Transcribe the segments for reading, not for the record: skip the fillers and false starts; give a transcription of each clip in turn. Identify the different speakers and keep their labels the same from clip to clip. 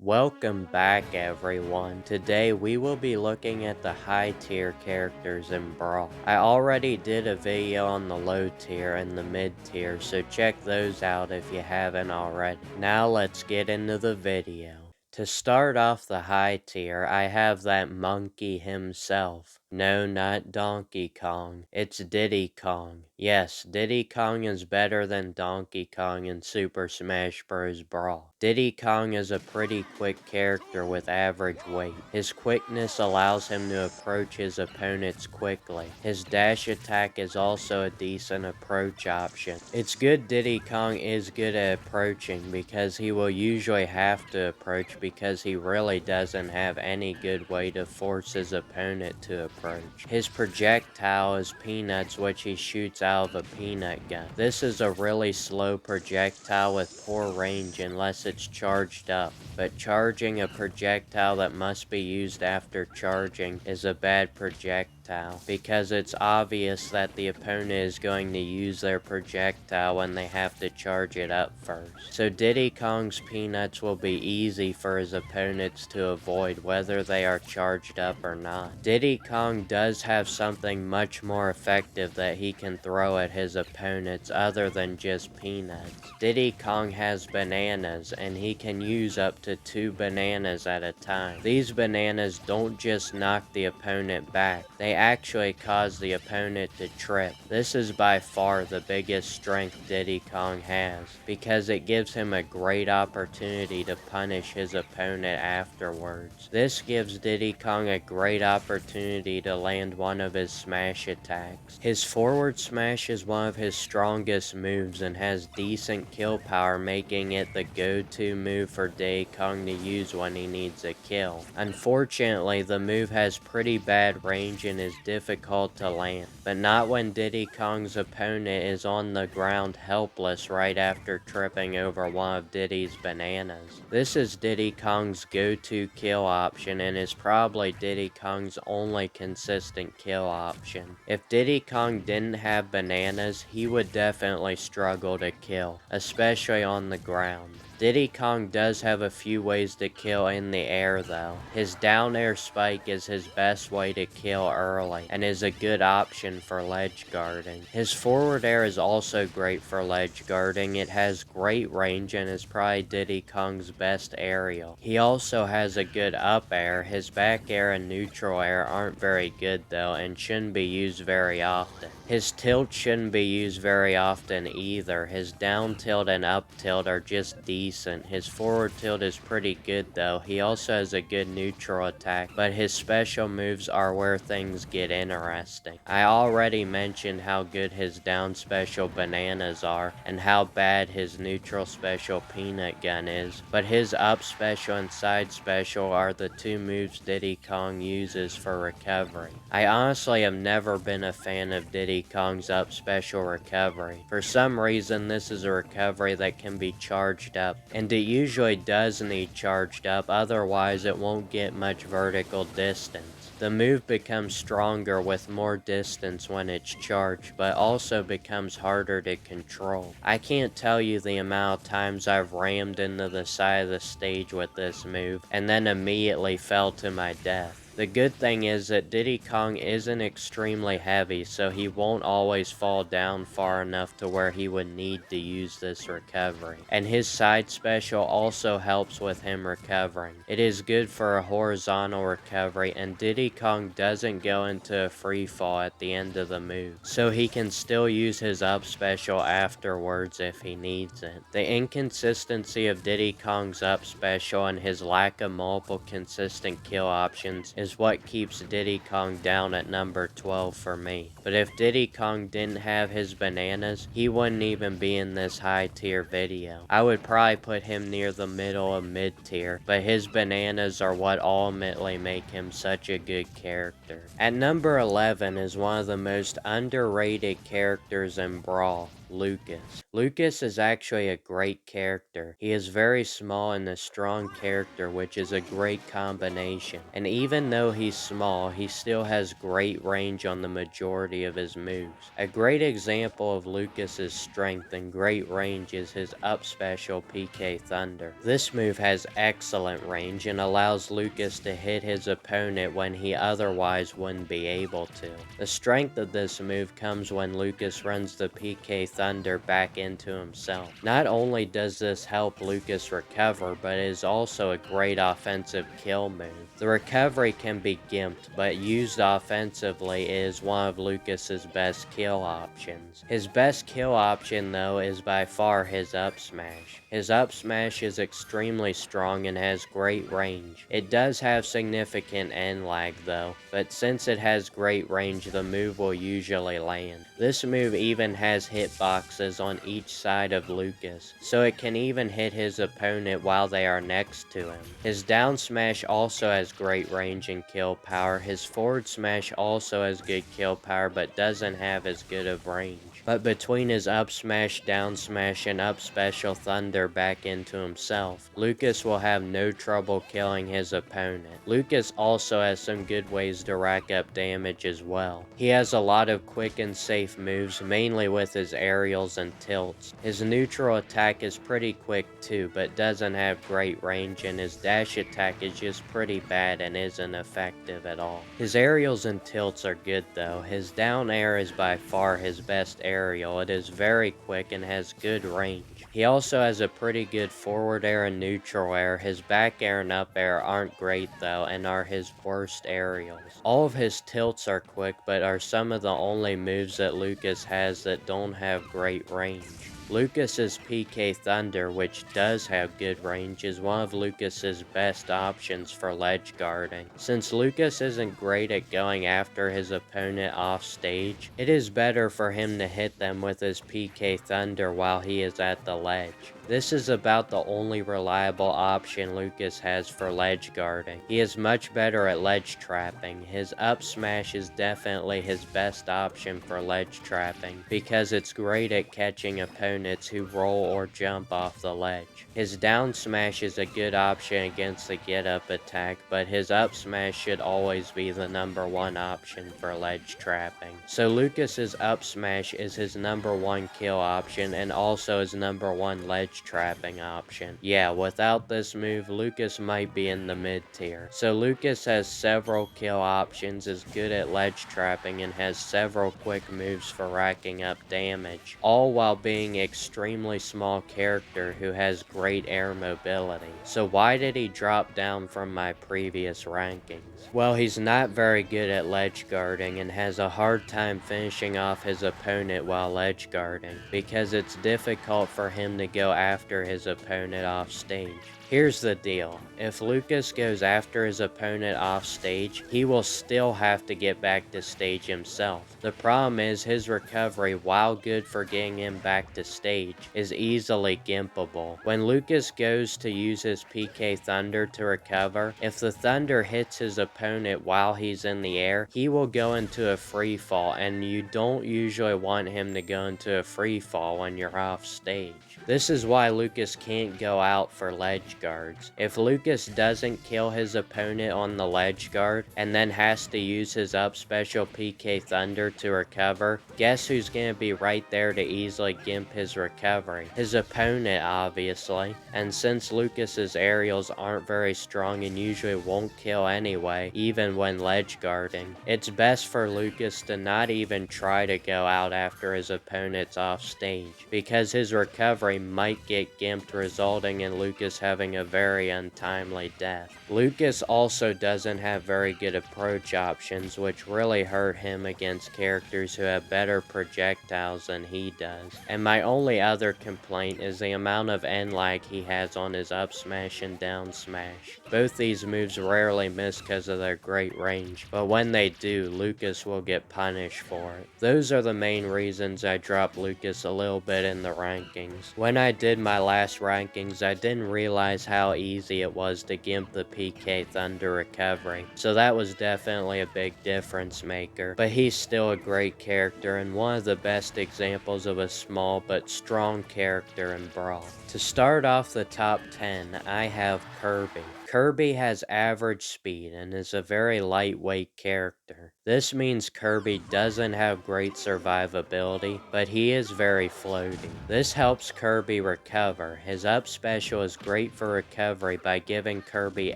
Speaker 1: Welcome back everyone. Today we will be looking at the high tier characters in Brawl. I already did a video on the low tier and the mid tier, so check those out if you haven't already. Now let's get into the video. To start off the high tier, I have that monkey himself. No, not Donkey Kong. It's Diddy Kong. Yes, Diddy Kong is better than Donkey Kong in Super Smash Bros. Brawl. Diddy Kong is a pretty quick character with average weight. His quickness allows him to approach his opponents quickly. His dash attack is also a decent approach option. It's good Diddy Kong is good at approaching because he will usually have to approach because he really doesn't have any good way to force his opponent to approach. His projectile is peanuts, which he shoots out of a peanut gun. This is a really slow projectile with poor range unless it's charged up, but charging a projectile that must be used after charging is a bad projectile because it's obvious that the opponent is going to use their projectile when they have to charge it up first. So Diddy Kong's peanuts will be easy for his opponents to avoid whether they are charged up or not. Diddy Kong does have something much more effective that he can throw at his opponents other than just peanuts. Diddy Kong has bananas and he can use up to 2 bananas at a time. These bananas don't just knock the opponent back, they actually cause the opponent to trip. This is by far the biggest strength Diddy Kong has because it gives him a great opportunity to punish his opponent afterwards. This gives Diddy Kong a great opportunity to land one of his smash attacks. His forward smash is one of his strongest moves and has decent kill power, making it the go-to move for Diddy Kong to use when he needs a kill. Unfortunately, the move has pretty bad range and is difficult to land, but not when Diddy Kong's opponent is on the ground helpless right after tripping over one of Diddy's bananas. This is Diddy Kong's go-to kill option and is probably Diddy Kong's only consistent kill option. If Diddy Kong didn't have bananas, he would definitely struggle to kill, especially on the ground. Diddy Kong does have a few ways to kill in the air though. His down air spike is his best way to kill early and is a good option for ledge guarding. His forward air is also great for ledge guarding. It has great range and is probably Diddy Kong's best aerial. He also has a good up air. His back air and neutral air aren't very good though and shouldn't be used very often. His tilt shouldn't be used very often either. His down tilt and up tilt are just decent. His forward tilt is pretty good though. He also has a good neutral attack, but his special moves are where things get interesting. I already mentioned how good his down special bananas are and how bad his neutral special peanut gun is, but his up special and side special are the 2 moves Diddy Kong uses for recovery. I honestly have never been a fan of Diddy Kong's up special recovery. For some reason this is a recovery that can be charged up, and it usually does need charged up, otherwise it won't get much vertical distance. The move becomes stronger with more distance when it's charged, but also becomes harder to control. I can't tell you the amount of times I've rammed into the side of the stage with this move, and then immediately fell to my death. The good thing is that Diddy Kong isn't extremely heavy, so he won't always fall down far enough to where he would need to use this recovery. And his side special also helps with him recovering. It is good for a horizontal recovery, and Diddy Kong doesn't go into a free fall at the end of the move, so he can still use his up special afterwards if he needs it. The inconsistency of Diddy Kong's up special and his lack of multiple consistent kill options is what keeps Diddy Kong down at number 12 for me. But if Diddy Kong didn't have his bananas, he wouldn't even be in this high tier video. I would probably put him near the middle of mid tier, but his bananas are what ultimately make him such a good character. At number 11 is one of the most underrated characters in Brawl. Lucas. Lucas is actually a great character. He is very small and a strong character, which is a great combination. And even though he's small, he still has great range on the majority of his moves. A great example of Lucas's strength and great range is his up special PK Thunder. This move has excellent range and allows Lucas to hit his opponent when he otherwise wouldn't be able to. The strength of this move comes when Lucas runs the PK Thunder back into himself. Not only does this help Lucas recover, but it is also a great offensive kill move. The recovery can be gimped, but used offensively it is one of Lucas's best kill options. His best kill option though is by far his up smash. His up smash is extremely strong and has great range. It does have significant end lag though, but since it has great range, the move will usually land. This move even has hitboxes on each side of Lucas, so it can even hit his opponent while they are next to him. His down smash also has great range and kill power. His forward smash also has good kill power, but doesn't have as good of range. But between his up smash, down smash, and up special thunder back into himself, Lucas will have no trouble killing his opponent. Lucas also has some good ways to rack up damage as well. He has a lot of quick and safe moves, mainly with his aerials and tilts. His neutral attack is pretty quick too, but doesn't have great range, and his dash attack is just pretty bad and isn't effective at all. His aerials and tilts are good though. His down air is by far his best aerial. It is very quick and has good range. He also has a pretty good forward air and neutral air. His back air and up air aren't great though, and are his worst aerials. All of his tilts are quick, but are some of the only moves that Lucas has that don't have great range. Lucas's PK Thunder, which does have good range, is one of Lucas's best options for ledge guarding. Since Lucas isn't great at going after his opponent off stage, it is better for him to hit them with his PK Thunder while he is at the ledge. This is about the only reliable option Lucas has for ledge guarding. He is much better at ledge trapping. His up smash is definitely his best option for ledge trapping, because it's great at catching opponents who roll or jump off the ledge. His down smash is a good option against the get up attack, but his up smash should always be the #1 option for ledge trapping. So Lucas's up smash is his #1 kill option and also his #1 ledge trapping option. Yeah, without this move, Lucas might be in the mid tier. So Lucas has several kill options, is good at ledge trapping, and has several quick moves for racking up damage, all while being an extremely small character who has great air mobility. So why did he drop down from my previous rankings? Well, he's not very good at ledge guarding and has a hard time finishing off his opponent while ledge guarding, because it's difficult for him to go after his opponent off stage. Here's the deal, if Lucas goes after his opponent off stage, he will still have to get back to stage himself. The problem is his recovery, while good for getting him back to stage, is easily gimpable. When Lucas goes to use his PK Thunder to recover, if the Thunder hits his opponent while he's in the air, he will go into a free fall, and you don't usually want him to go into a free fall when you're off stage. This is why Lucas can't go out for ledge guards. If Lucas doesn't kill his opponent on the ledge guard and then has to use his up special PK Thunder to recover, guess who's gonna be right there to easily gimp his recovery? His opponent, obviously. And since Lucas's aerials aren't very strong and usually won't kill anyway, even when ledge guarding, it's best for Lucas to not even try to go out after his opponent's off stage, because his recovery might get gimped, resulting in Lucas having a very untimely death. Lucas also doesn't have very good approach options, which really hurt him against characters who have better projectiles than he does. And my only other complaint is the amount of end lag he has on his up smash and down smash. Both these moves rarely miss because of their great range, but when they do, Lucas will get punished for it. Those are the main reasons I dropped Lucas a little bit in the rankings. When I did my last rankings, I didn't realize realize how easy it was to gimp the PK Thunder recovery, so that was definitely a big difference maker, but he's still a great character and one of the best examples of a small but strong character in Brawl. To start off the top 10, I have Kirby. Kirby has average speed and is a very lightweight character. This means Kirby doesn't have great survivability, but he is very floaty. This helps Kirby recover. His up special is great for recovery by giving Kirby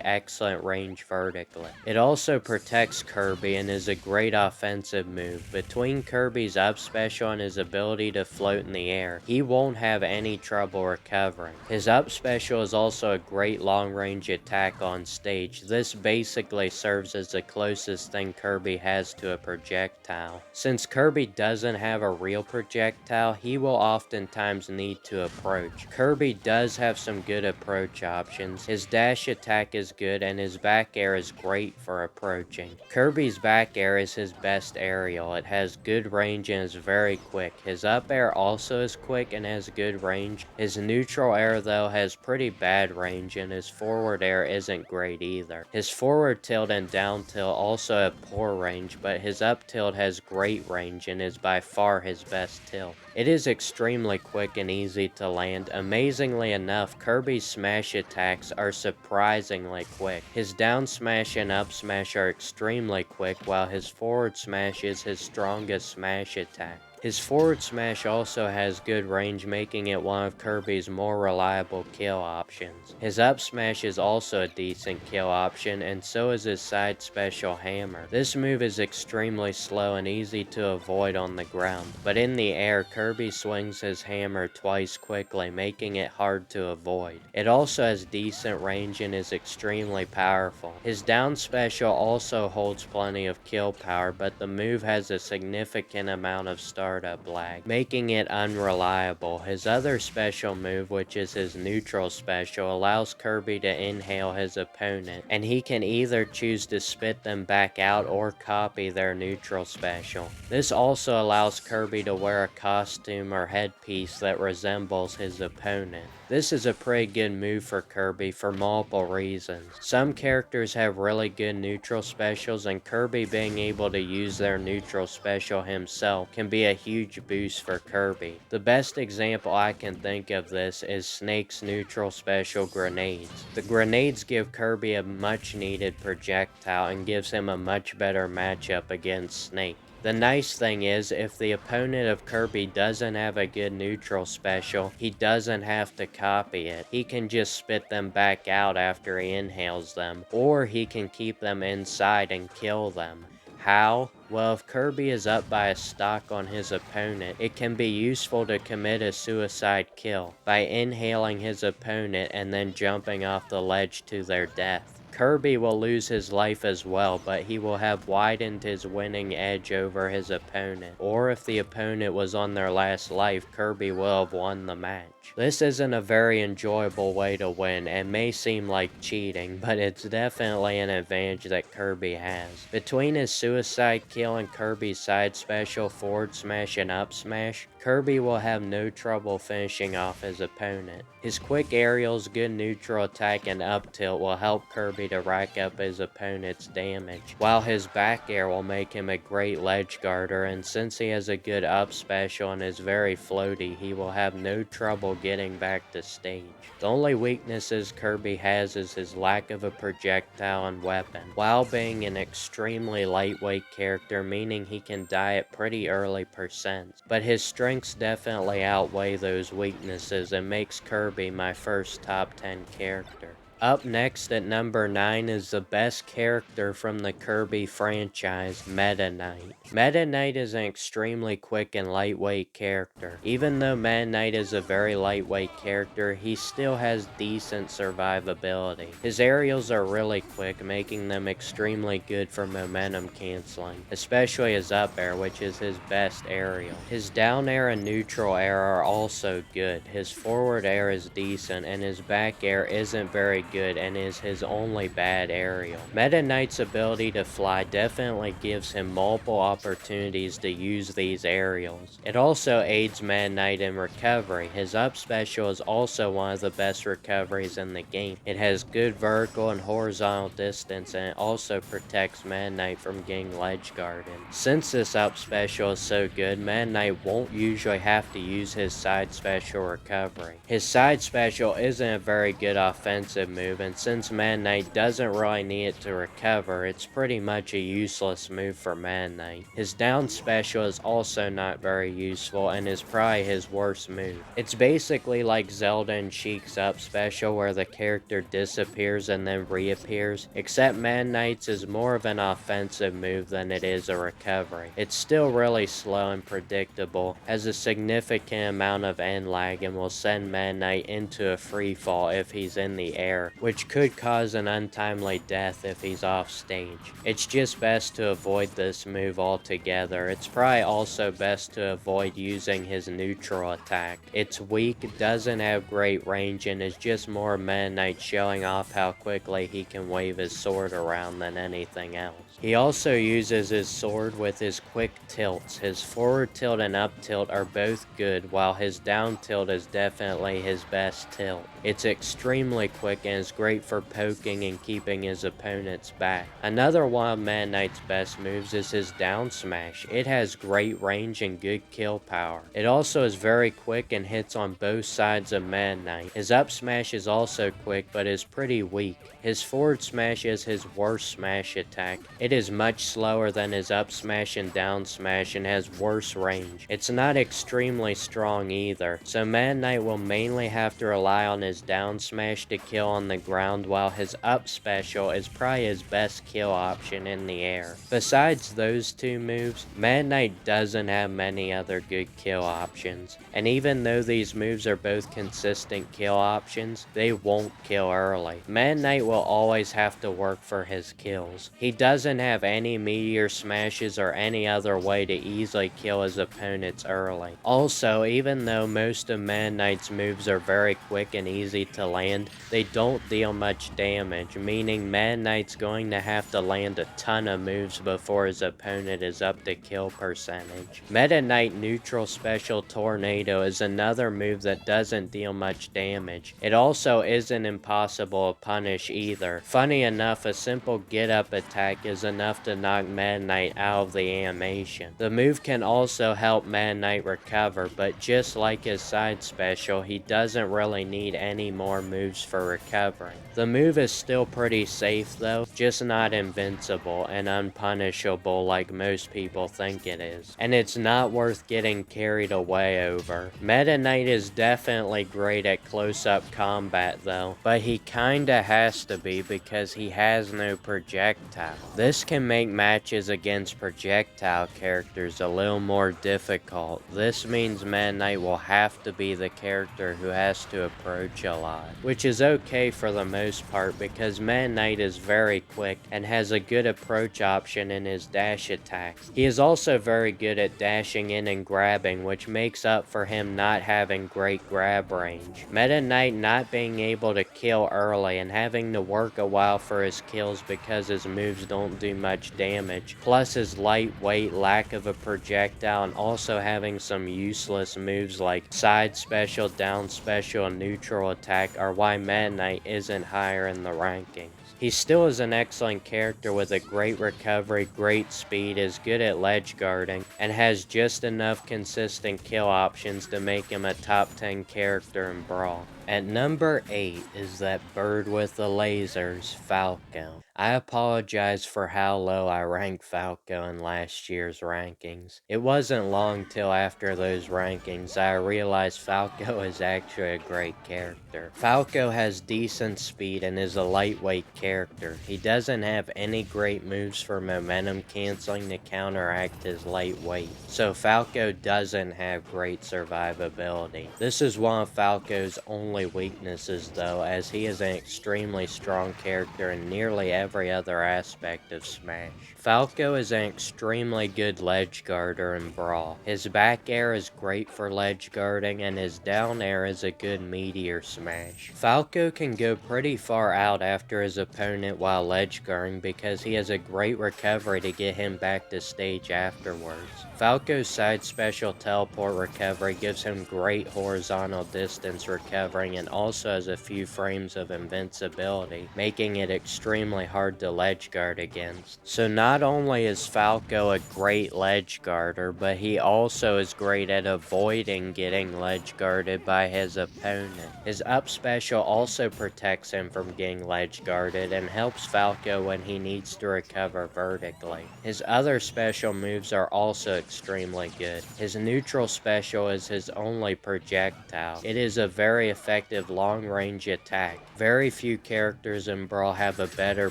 Speaker 1: excellent range vertically. It also protects Kirby and is a great offensive move. Between Kirby's up special and his ability to float in the air, he won't have any trouble recovering. His up special is also a great long range attack on stage. This basically serves as the closest thing Kirby has to a projectile. Since Kirby doesn't have a real projectile, he will oftentimes need to approach. Kirby does have some good approach options. His dash attack is good and his back air is great for approaching. Kirby's back air is his best aerial. It has good range and is very quick. His up air also is quick and has good range. His neutral air though has pretty bad range and his forward air isn't great either. His forward tilt and down tilt also have poor range, but his up tilt has great range and is by far his best tilt. It is extremely quick and easy to land. Amazingly enough, Kirby's smash attacks are surprisingly quick. His down smash and up smash are extremely quick, while his forward smash is his strongest smash attack. His forward smash also has good range, making it one of Kirby's more reliable kill options. His up smash is also a decent kill option, and so is his side special hammer. This move is extremely slow and easy to avoid on the ground, but in the air, Kirby swings his hammer twice quickly, making it hard to avoid. It also has decent range and is extremely powerful. His down special also holds plenty of kill power, but the move has a significant amount of startup lag, making it unreliable. His other special move, which is his neutral special, allows Kirby to inhale his opponent, and he can either choose to spit them back out or copy their neutral special. This also allows Kirby to wear a costume or headpiece that resembles his opponent. This is a pretty good move for Kirby for multiple reasons. Some characters have really good neutral specials, and Kirby being able to use their neutral special himself can be a huge boost for Kirby. The best example I can think of this is Snake's neutral special Grenades. The grenades give Kirby a much needed projectile and gives him a much better matchup against Snake. The nice thing is, if the opponent of Kirby doesn't have a good neutral special, he doesn't have to copy it. He can just spit them back out after he inhales them, or he can keep them inside and kill them. How? Well, if Kirby is up by a stock on his opponent, it can be useful to commit a suicide kill by inhaling his opponent and then jumping off the ledge to their death. Kirby will lose his life as well, but he will have widened his winning edge over his opponent. Or if the opponent was on their last life, Kirby will have won the match. This isn't a very enjoyable way to win and may seem like cheating, but it's definitely an advantage that Kirby has. Between his suicide kill and Kirby's side special forward smash and up smash, Kirby will have no trouble finishing off his opponent. His quick aerials, good neutral attack, and up tilt will help Kirby to rack up his opponent's damage, while his back air will make him a great ledge guarder, and since he has a good up special and is very floaty, he will have no trouble getting back to stage. The only weaknesses Kirby has is his lack of a projectile and weapon, while being an extremely lightweight character, meaning he can die at pretty early percents, but his strengths definitely outweigh those weaknesses and makes Kirby my first top 10 character. Up next at number 9 is the best character from the Kirby franchise, Meta Knight. Meta Knight is an extremely quick and lightweight character. Even though Meta Knight is a very lightweight character, he still has decent survivability. His aerials are really quick, making them extremely good for momentum canceling, especially his up air, which is his best aerial. His down air and neutral air are also good. His forward air is decent, and his back air isn't very good and is his only bad aerial. Meta Knight's ability to fly definitely gives him multiple opportunities to use these aerials. It also aids Meta Knight in recovery. His up special is also one of the best recoveries in the game. It has good vertical and horizontal distance, and it also protects Meta Knight from getting ledge guarded. Since this up special is so good, Meta Knight won't usually have to use his side special recovery. His side special isn't a very good offensive move, and since Meta Knight doesn't really need it to recover, it's pretty much a useless move for Meta Knight. His down special is also not very useful and is probably his worst move. It's basically like Zelda and Sheik's up special where the character disappears and then reappears, except Meta Knight's is more of an offensive move than it is a recovery. It's still really slow and predictable, has a significant amount of end lag, and will send Meta Knight into a free fall if he's in the air, which could cause an untimely death if he's off stage. It's just best to avoid this move altogether. It's probably also best to avoid using his neutral attack. It's weak, doesn't have great range, and is just more Meta Knight showing off how quickly he can wave his sword around than anything else. He also uses his sword with his quick tilts. His forward tilt and up tilt are both good, while his down tilt is definitely his best tilt. It's extremely quick and is great for poking and keeping his opponents back. Another one of Meta Knight's best moves is his down smash. It has great range and good kill power. It also is very quick and hits on both sides of Meta Knight. His up smash is also quick but is pretty weak. His forward smash is his worst smash attack. It is much slower than his up smash and down smash and has worse range. It's not extremely strong either, so Meta Knight will mainly have to rely on his down smash to kill on the ground, while his up special is probably his best kill option in the air. Besides those two moves, Meta Knight doesn't have many other good kill options, and even though these moves are both consistent kill options, they won't kill early. Meta Knight will always have to work for his kills. He doesn't have any meteor smashes or any other way to easily kill his opponents early. Also, even though most of Meta Knight's moves are very quick and easy to land, they don't deal much damage, meaning Meta Knight's going to have to land a ton of moves before his opponent is up to kill percentage. Meta Knight neutral special tornado is another move that doesn't deal much damage. It also isn't impossible to punish either. Funny enough, a simple get up attack is enough to knock Meta Knight out of the animation. The move can also help Meta Knight recover, but just like his side special, he doesn't really need any more moves for recovering. The move is still pretty safe though, just not invincible and unpunishable like most people think it is. And it's not worth getting carried away over. Meta Knight is definitely great at close-up combat though, but he kinda has to be because he has no projectile. This can make matches against projectile characters a little more difficult. This means Meta Knight will have to be the character who has to approach a lot, which is okay for the most part because Meta Knight is very quick and has a good approach option in his dash attack. He is also very good at dashing in and grabbing, which makes up for him not having great grab range. Meta Knight not being able to kill early and having to work a while for his kills because his moves don't do much damage, plus his lightweight, lack of a projectile, and also having some useless moves like side special, down special, and neutral attack are why Meta Knight isn't higher in the rankings. He still is an excellent character with a great recovery, great speed, is good at ledge guarding, and has just enough consistent kill options to make him a top 10 character in Brawl. At number 8 is that bird with the lasers, Falco. I apologize for how low I ranked Falco in last year's rankings. It wasn't long till after those rankings I realized Falco is actually a great character. Falco has decent speed and is a lightweight character. He doesn't have any great moves for momentum canceling to counteract his light weight, so Falco doesn't have great survivability. This is one of Falco's only only weaknesses though, as he is an extremely strong character in nearly every other aspect of Smash. Falco is an extremely good ledge guarder in Brawl. His back air is great for ledge guarding, and his down air is a good meteor smash. Falco can go pretty far out after his opponent while ledge guarding because he has a great recovery to get him back to stage afterwards. Falco's side special teleport recovery gives him great horizontal distance recovering and also has a few frames of invincibility, making it extremely hard to ledge guard against. So not only is Falco a great ledge guarder, but he also is great at avoiding getting ledge guarded by his opponent. His up special also protects him from getting ledge guarded and helps Falco when he needs to recover vertically. His other special moves are also extremely good. His neutral special is his only projectile. It is a very effective long-range attack. Very few characters in Brawl have a better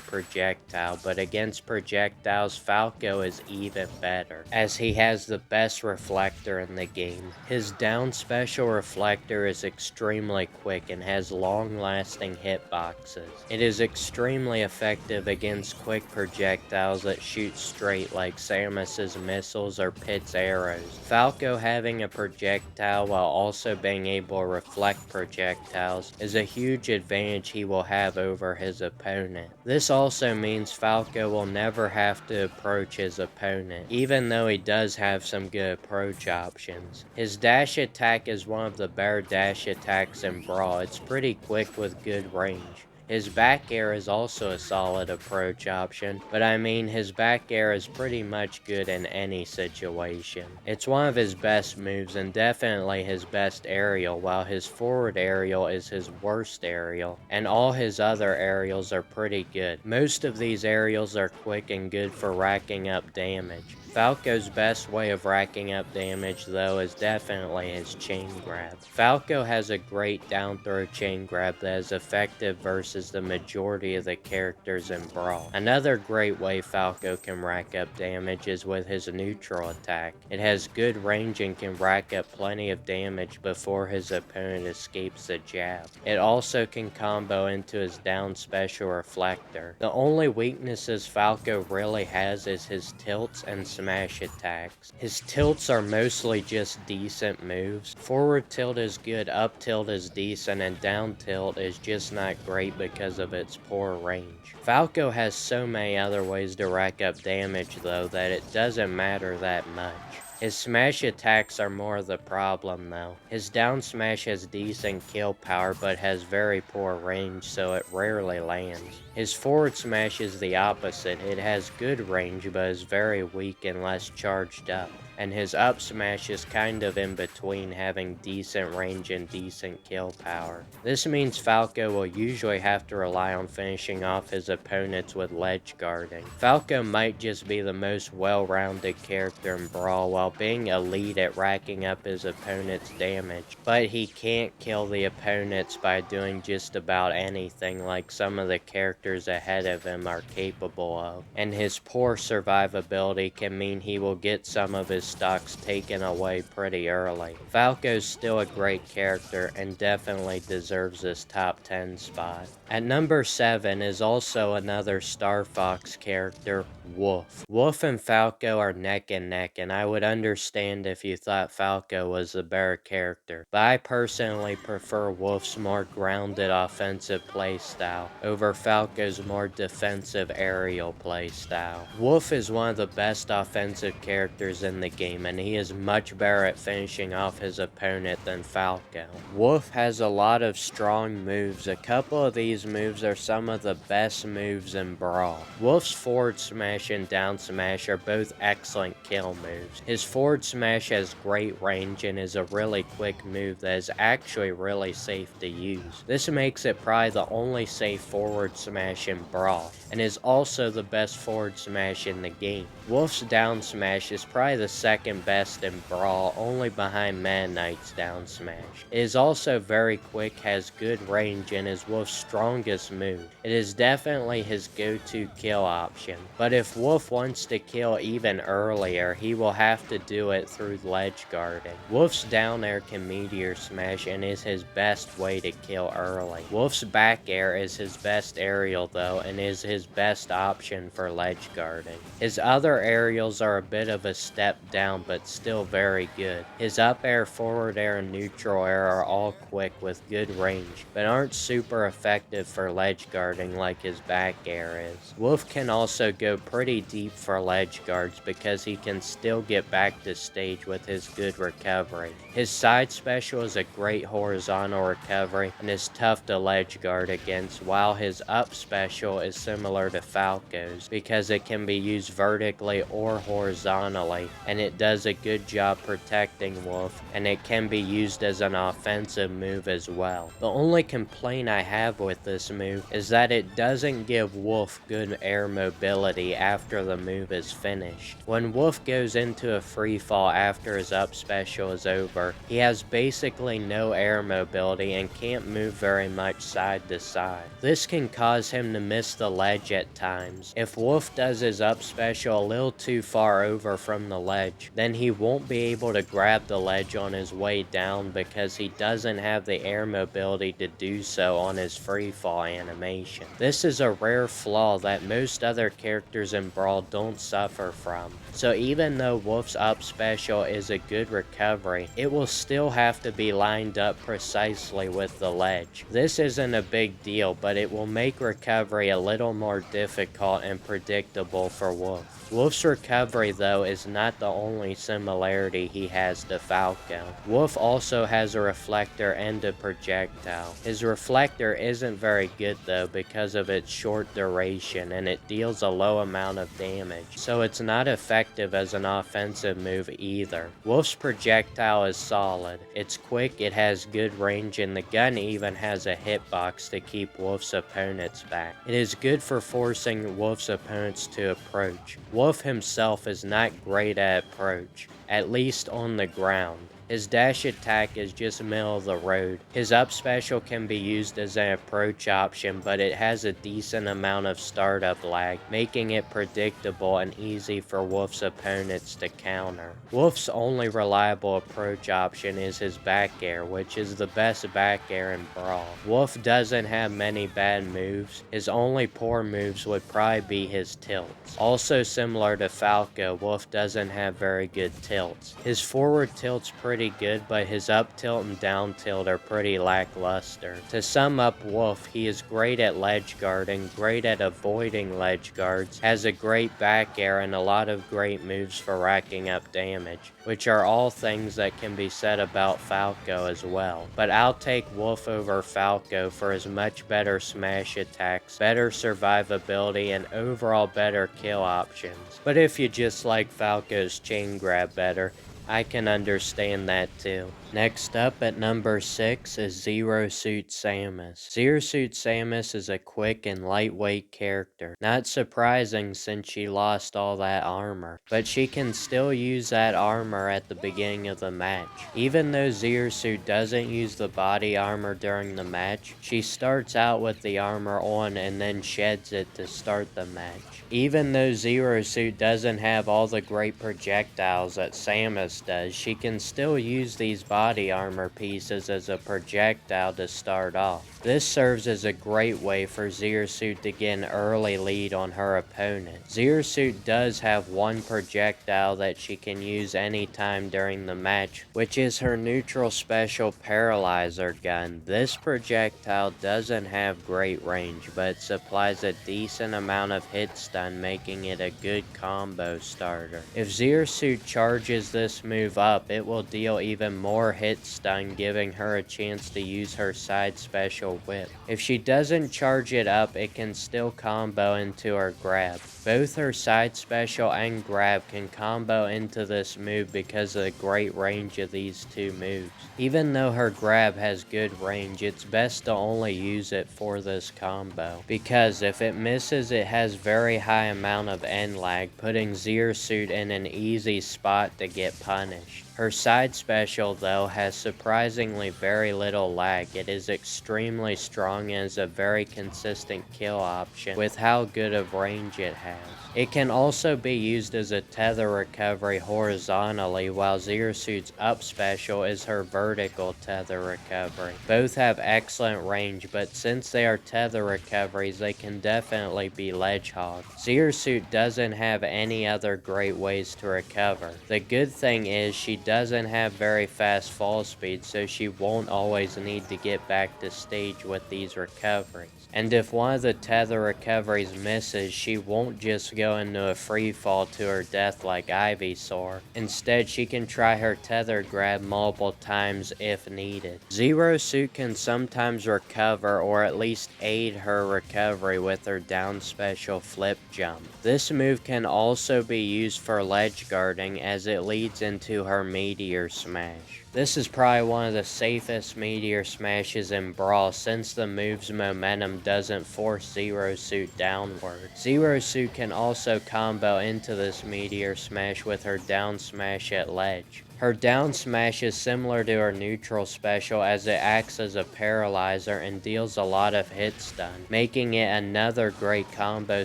Speaker 1: projectile, but against projectiles, Falco is even better, as he has the best reflector in the game. His down special reflector is extremely quick and has long-lasting hitboxes. It is extremely effective against quick projectiles that shoot straight like Samus's missiles or Pit's arrows. Falco having a projectile while also being able to reflect projectiles is a huge advantage he will have over his opponent. This also means Falco will never have to approach his opponent, even though he does have some good approach options. His dash attack is one of the better dash attacks in Brawl. It's pretty quick with good range. His back air is also a solid approach option, but I mean his back air is pretty much good in any situation. It's one of his best moves and definitely his best aerial, while his forward aerial is his worst aerial, and all his other aerials are pretty good. Most of these aerials are quick and good for racking up damage. Falco's best way of racking up damage though is definitely his chain grab. Falco has a great down throw chain grab that is effective versus the majority of the characters in Brawl. Another great way Falco can rack up damage is with his neutral attack. It has good range and can rack up plenty of damage before his opponent escapes the jab. It also can combo into his down special reflector. The only weaknesses Falco really has is his tilts and smash attacks. His tilts are mostly just decent moves. Forward tilt is good, up tilt is decent, and down tilt is just not great because of its poor range. Falco has so many other ways to rack up damage though that it doesn't matter that much. His smash attacks are more the problem though. His down smash has decent kill power but has very poor range, so it rarely lands. His forward smash is the opposite. It has good range but is very weak and less charged up. And his up smash is kind of in between, having decent range and decent kill power. This means Falco will usually have to rely on finishing off his opponents with ledge guarding. Falco might just be the most well-rounded character in Brawl while being elite at racking up his opponent's damage, but he can't kill the opponents by doing just about anything like some of the characters ahead of him are capable of, and his poor survivability can mean he will get some of his stocks taken away pretty early. Falco's still a great character and definitely deserves this top 10 spot. At number 7 is also another Star Fox character, Wolf. Wolf and Falco are neck and neck, and I would understand if you thought Falco was the better character, but I personally prefer Wolf's more grounded offensive playstyle over Falco's more defensive aerial playstyle. Wolf is one of the best offensive characters in the game, and he is much better at finishing off his opponent than Falco. Wolf has a lot of strong moves. A couple of these moves are some of the best moves in Brawl. Wolf's forward smash and down smash are both excellent kill moves. His forward smash has great range and is a really quick move that is actually really safe to use. This makes it probably the only safe forward smash in Brawl, and is also the best forward smash in the game. Wolf's down smash is probably the second best in Brawl, only behind Meta Knight's down smash. It is also very quick, has good range, and is Wolf's strongest move. It is definitely his go-to kill option, but if If Wolf wants to kill even earlier, he will have to do it through ledge guarding. Wolf's down air can meteor smash and is his best way to kill early. Wolf's back air is his best aerial though, and is his best option for ledge guarding. His other aerials are a bit of a step down, but still very good. His up air, forward air, and neutral air are all quick with good range, but aren't super effective for ledge guarding like his back air is. Wolf can also go pretty deep for ledge guards because he can still get back to stage with his good recovery. His side special is a great horizontal recovery and is tough to ledge guard against, while his up special is similar to Falco's because it can be used vertically or horizontally, and it does a good job protecting Wolf, and it can be used as an offensive move as well. The only complaint I have with this move is that it doesn't give Wolf good air mobility after the move is finished. When Wolf goes into a free fall after his up special is over, he has basically no air mobility and can't move very much side to side. This can cause him to miss the ledge at times. If Wolf does his up special a little too far over from the ledge, then he won't be able to grab the ledge on his way down because he doesn't have the air mobility to do so on his free fall animation. This is a rare flaw that most other characters in Brawl don't suffer from. So even though Wolf's up special is a good recovery, it will still have to be lined up precisely with the ledge. This isn't a big deal, but it will make recovery a little more difficult and predictable for Wolf. Wolf's recovery though is not the only similarity he has to Falco. Wolf also has a reflector and a projectile. His reflector isn't very good though because of its short duration and it deals a low amount of damage, so it's not effective as an offensive move either. Wolf's projectile is solid. It's quick, it has good range, and the gun even has a hitbox to keep Wolf's opponents back. It is good for forcing Wolf's opponents to approach. Wolf himself is not great at approach, at least on the ground. His dash attack is just middle of the road. His up special can be used as an approach option, but it has a decent amount of startup lag, making it predictable and easy for Wolf's opponents to counter. Wolf's only reliable approach option is his back air, which is the best back air in Brawl. Wolf doesn't have many bad moves. His only poor moves would probably be his tilts. Also similar to Falco, Wolf doesn't have very good tilts. His forward tilt's pretty good, but his up tilt and down tilt are pretty lackluster. To sum up Wolf, he is great at ledge guarding, great at avoiding ledge guards, has a great back air, and a lot of great moves for racking up damage, which are all things that can be said about Falco as well. But I'll take Wolf over Falco for his much better smash attacks, better survivability, and overall better kill options. But if you just like Falco's chain grab better, I can understand that too. Next up at number 6 is Zero Suit Samus. Zero Suit Samus is a quick and lightweight character. Not surprising since she lost all that armor, but she can still use that armor at the beginning of the match. Even though Zero Suit doesn't use the body armor during the match, she starts out with the armor on and then sheds it to start the match. Even though Zero Suit doesn't have all the great projectiles that Samus does, she can still use these body armor pieces as a projectile to start off. This serves as a great way for Zero Suit to get an early lead on her opponent. Zero Suit does have one projectile that she can use anytime during the match, which is her neutral special paralyzer gun. This projectile doesn't have great range, but supplies a decent amount of hit stun, making it a good combo starter. If Zero Suit charges this move up, it will deal even more hit stun, giving her a chance to use her side special whip. If she doesn't charge it up, it can still combo into her grab. Both her side special and grab can combo into this move because of the great range of these two moves. Even though her grab has good range, it's best to only use it for this combo, because if it misses, it has very high amount of end lag, putting Zero Suit in an easy spot to get punished. Her side special though has surprisingly very little lag. It is extremely strong and is a very consistent kill option with how good of range it has. It can also be used as a tether recovery horizontally, while Zero Suit's up special is her vertical tether recovery. Both have excellent range, but since they are tether recoveries, they can definitely be ledge hog. Zero Suit doesn't have any other great ways to recover. The good thing is she doesn't have very fast fall speed, so she won't always need to get back to stage with these recoveries. And if one of the tether recoveries misses, she won't just go into a free fall to her death like Ivysaur. Instead, she can try her tether grab multiple times if needed. Zero Suit can sometimes recover or at least aid her recovery with her down special flip jump. This move can also be used for ledge guarding as it leads into her meteor smash. This is probably one of the safest meteor smashes in Brawl since the move's momentum doesn't force Zero Suit downward. Zero Suit can also combo into this meteor smash with her down smash at ledge. Her down smash is similar to her neutral special as it acts as a paralyzer and deals a lot of hit stun, making it another great combo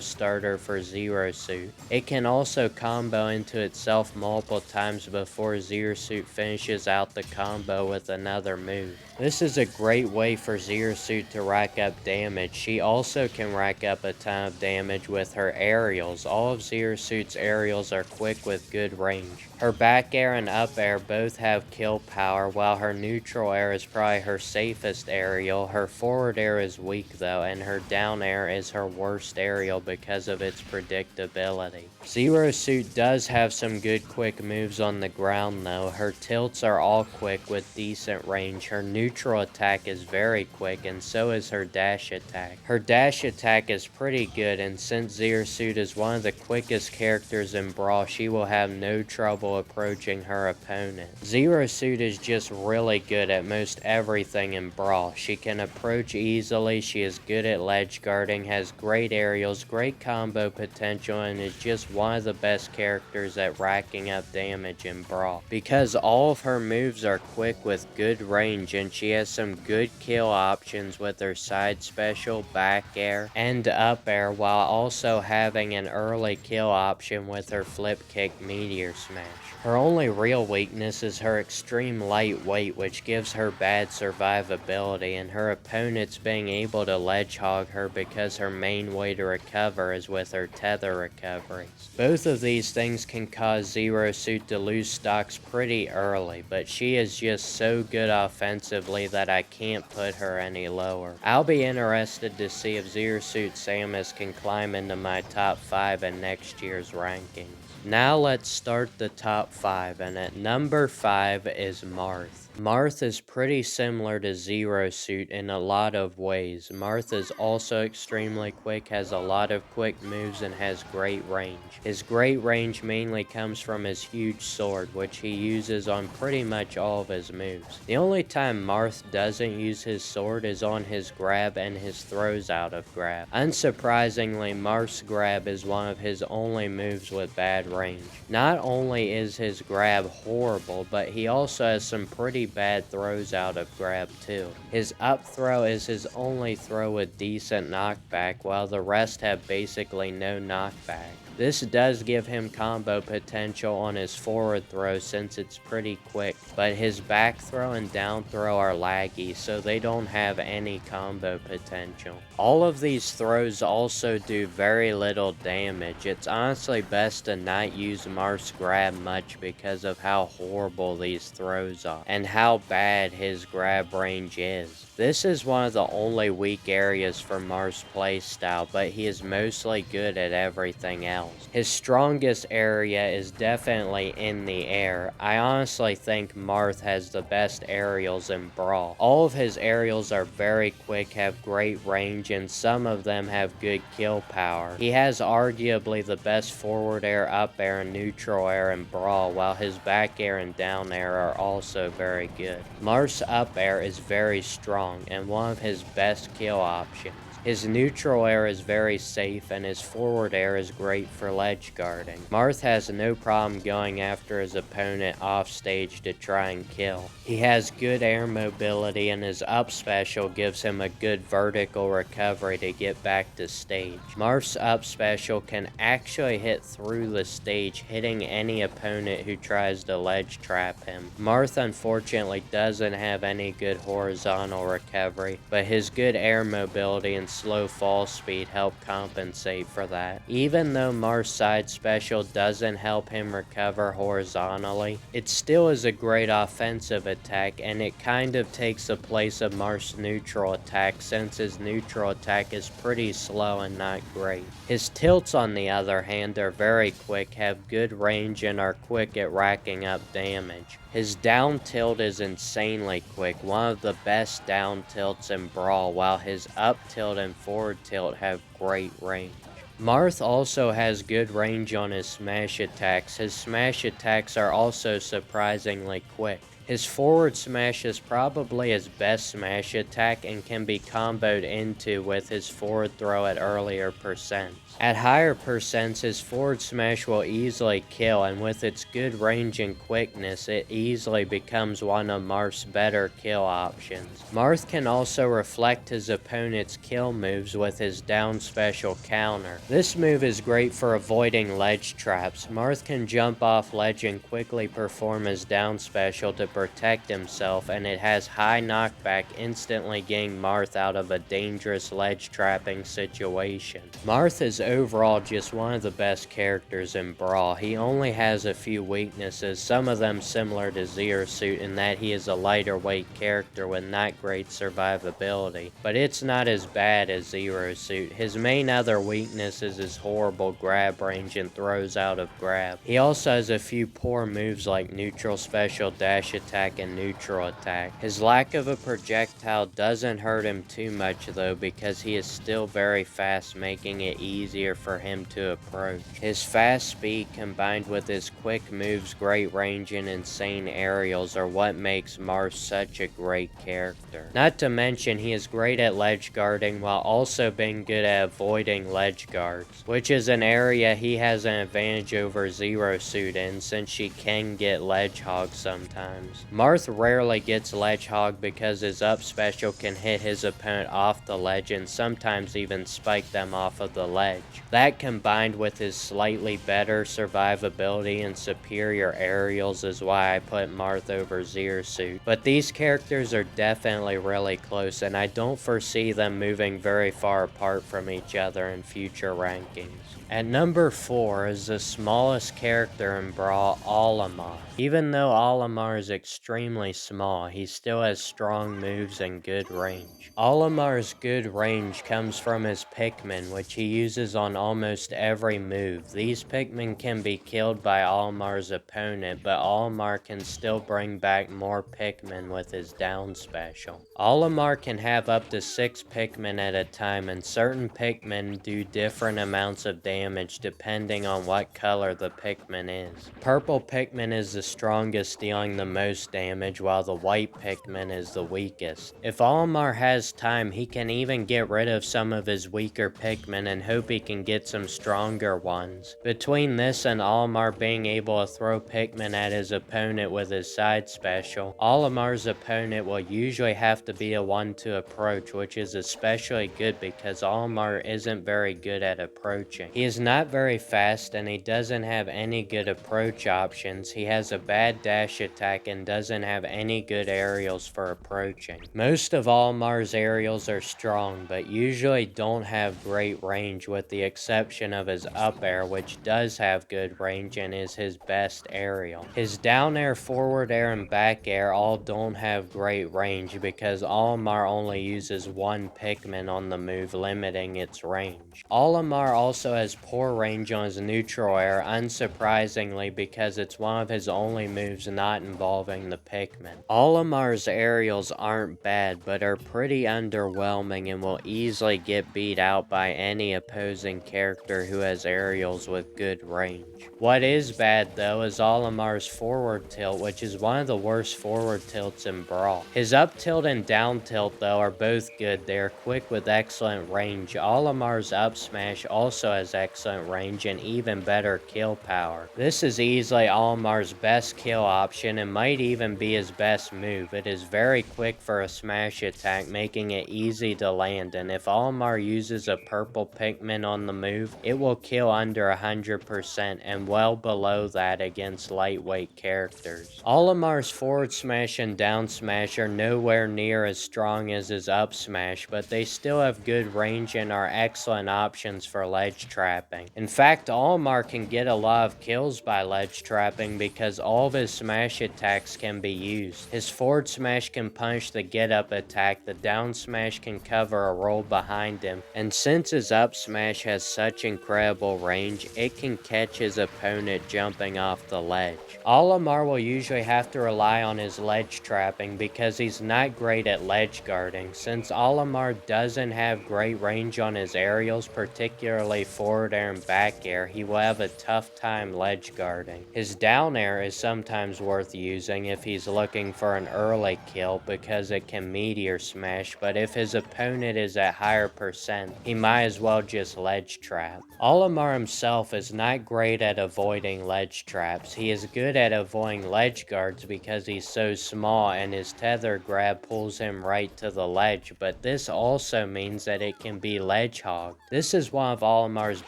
Speaker 1: starter for Zero Suit. It can also combo into itself multiple times before Zero Suit finishes out the combo with another move. This is a great way for Zero Suit to rack up damage. She also can rack up a ton of damage with her aerials. All of Zero Suit's aerials are quick with good range. Her back air and up air both have kill power, while her neutral air is probably her safest aerial. Her forward air is weak though, and her down air is her worst aerial because of its predictability. Zero Suit does have some good quick moves on the ground though. Her tilts are all quick with decent range. Her neutral attack is very quick, and so is her dash attack. Her dash attack is pretty good, and since Zero Suit is one of the quickest characters in Brawl, she will have no trouble approaching her opponent. Zero Suit is just really good at most everything in Brawl. She can approach easily, she is good at ledge guarding, has great aerials, great combo potential, and is just one of the best characters at racking up damage in Brawl. Because all of her moves are quick with good range, and she has some good kill options with her side special, back air, and up air, while also having an early kill option with her flip kick meteor smash. Her only real weakness is her extreme lightweight, which gives her bad survivability, and her opponents being able to ledge hog her because her main way to recover is with her tether recoveries. Both of these things can cause Zero Suit to lose stocks pretty early, but she is just so good offensively that I can't put her any lower. I'll be interested to see if Zero Suit Samus can climb into my top 5 in next year's rankings. Now let's start the top 5, and at number 5 is Marth. Marth is pretty similar to Zero Suit in a lot of ways. Marth is also extremely quick, has a lot of quick moves, and has great range. His great range mainly comes from his huge sword, which he uses on pretty much all of his moves. The only time Marth doesn't use his sword is on his grab and his throws out of grab. Unsurprisingly, Marth's grab is one of his only moves with bad range. Not only is his grab horrible, but he also has some pretty bad throws out of grab too. His up throw is his only throw with decent knockback, while the rest have basically no knockback. This does give him combo potential on his forward throw since it's pretty quick, but his back throw and down throw are laggy, so they don't have any combo potential. All of these throws also do very little damage. It's honestly best to not use Marth's grab much because of how horrible these throws are, and how bad his grab range is. This is one of the only weak areas for Marth's playstyle, but he is mostly good at everything else. His strongest area is definitely in the air. I honestly think Marth has the best aerials in Brawl. All of his aerials are very quick, have great range, and some of them have good kill power. He has arguably the best forward air, up air, and neutral air in Brawl, while his back air and down air are also very good. Marth's up air is very strong and one of his best kill options. His neutral air is very safe, and his forward air is great for ledge guarding. Marth has no problem going after his opponent off stage to try and kill. He has good air mobility, and his up special gives him a good vertical recovery to get back to stage. Marth's up special can actually hit through the stage, hitting any opponent who tries to ledge trap him. Marth unfortunately doesn't have any good horizontal recovery, but his good air mobility and slow fall speed help compensate for that. Even though Marth's side special doesn't help him recover horizontally, it still is a great offensive attack, and it kind of takes the place of Marth's neutral attack since his neutral attack is pretty slow and not great. His tilts, on the other hand, are very quick, have good range, and are quick at racking up damage. His down tilt is insanely quick, one of the best down tilts in Brawl, while his up tilt and forward tilt have great range. Marth also has good range on his smash attacks. His smash attacks are also surprisingly quick. His forward smash is probably his best smash attack and can be comboed into with his forward throw at earlier percents. At higher percents, his forward smash will easily kill, and with its good range and quickness, it easily becomes one of Marth's better kill options. Marth can also reflect his opponent's kill moves with his down special counter. This move is great for avoiding ledge traps. Marth can jump off ledge and quickly perform his down special to protect himself, and it has high knockback, instantly getting Marth out of a dangerous ledge trapping situation. Marth is overall just one of the best characters in Brawl. He only has a few weaknesses, some of them similar to Zero Suit in that he is a lighter weight character with not great survivability, but it's not as bad as Zero Suit. His main other weakness is his horrible grab range and throws out of grab. He also has a few poor moves like neutral special, dash attack, and neutral attack. His lack of a projectile doesn't hurt him too much though, because he is still very fast, making it easier for him to approach. His fast speed combined with his quick moves, great range, and insane aerials are what makes Marth such a great character. Not to mention he is great at ledge guarding while also being good at avoiding ledge guards, which is an area he has an advantage over Zero Suit in since she can get ledge hog sometimes. Marth rarely gets ledge hog because his up special can hit his opponent off the ledge and sometimes even spike them off of the ledge. That combined with his slightly better survivability and superior aerials is why I put Marth over Zero Suit. But these characters are definitely really close, and I don't foresee them moving very far apart from each other in future rankings. At number 4 is the smallest character in Brawl, Olimar. Even though Olimar is extremely small, he still has strong moves and good range. Olimar's good range comes from his Pikmin, which he uses on almost every move. These Pikmin can be killed by Olimar's opponent, but Olimar can still bring back more Pikmin with his down special. Olimar can have up to 6 Pikmin at a time, and certain Pikmin do different amounts of damage depending on what color the Pikmin is. Purple Pikmin is the strongest, dealing the most damage, while the white Pikmin is the weakest. If Olimar has time, he can even get rid of some of his weaker Pikmin and hope he can get some stronger ones. Between this and Olimar being able to throw Pikmin at his opponent with his side special, Olimar's opponent will usually have to be a one to approach, which is especially good because Olimar isn't very good at approaching. He is not very fast, and he doesn't have any good approach options. He has a bad dash attack and doesn't have any good aerials for approaching. Most of Olimar's aerials are strong, but usually don't have great range with the exception of his up air, which does have good range and is his best aerial. His down air, forward air, and back air all don't have great range because Olimar only uses one Pikmin on the move, limiting its range. Olimar also has poor range on his neutral air, unsurprisingly because it's one of his only moves not involving involving the Pikmin. Olimar's aerials aren't bad, but are pretty underwhelming and will easily get beat out by any opposing character who has aerials with good range. What is bad though is Olimar's forward tilt, which is one of the worst forward tilts in Brawl. His up tilt and down tilt though are both good. They are quick with excellent range. Olimar's up smash also has excellent range and even better kill power. This is easily Olimar's best kill option and might even be his best move. It is very quick for a smash attack, making it easy to land, and if Olimar uses a purple Pikmin on the move, it will kill under 100% and well below that against lightweight characters. Olimar's forward smash and down smash are nowhere near as strong as his up smash, but they still have good range and are excellent options for ledge trapping. In fact, Olimar can get a lot of kills by ledge trapping because all of his smash attacks can be used. His forward smash can punish the get up attack, the down smash can cover a roll behind him, and since his up smash has such incredible range, it can catch his opponent jumping off the ledge. Olimar will usually have to rely on his ledge trapping because he's not great at ledge guarding. Since Olimar doesn't have great range on his aerials, particularly forward air and back air, he will have a tough time ledge guarding. His down air is sometimes worth using if he's looking for an early kill because it can meteor smash, but if his opponent is at higher percent, he might as well just ledge trap. Olimar himself is not great at avoiding ledge traps. He is good at avoiding ledge guards because he's so small and his tether grab pulls him right to the ledge, but this also means that it can be ledge hogged. This is one of Olimar's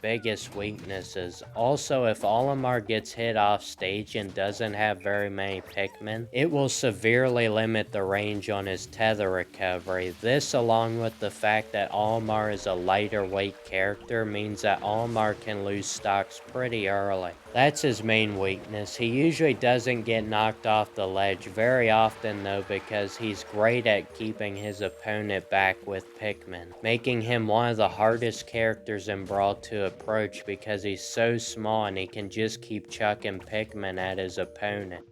Speaker 1: biggest weaknesses. Also, if Olimar gets hit off stage and doesn't have very many Pikmin, it will severely limit the range on his tether recovery. This, along with the fact that Olimar is a lighter weight character, means that Olimar can lose stocks pretty early. That's his main weakness. He usually doesn't get knocked off the ledge very often though because he's great at keeping his opponent back with Pikmin, making him one of the hardest characters in Brawl to approach because he's so small and he can just keep chucking Pikmin at his opponent.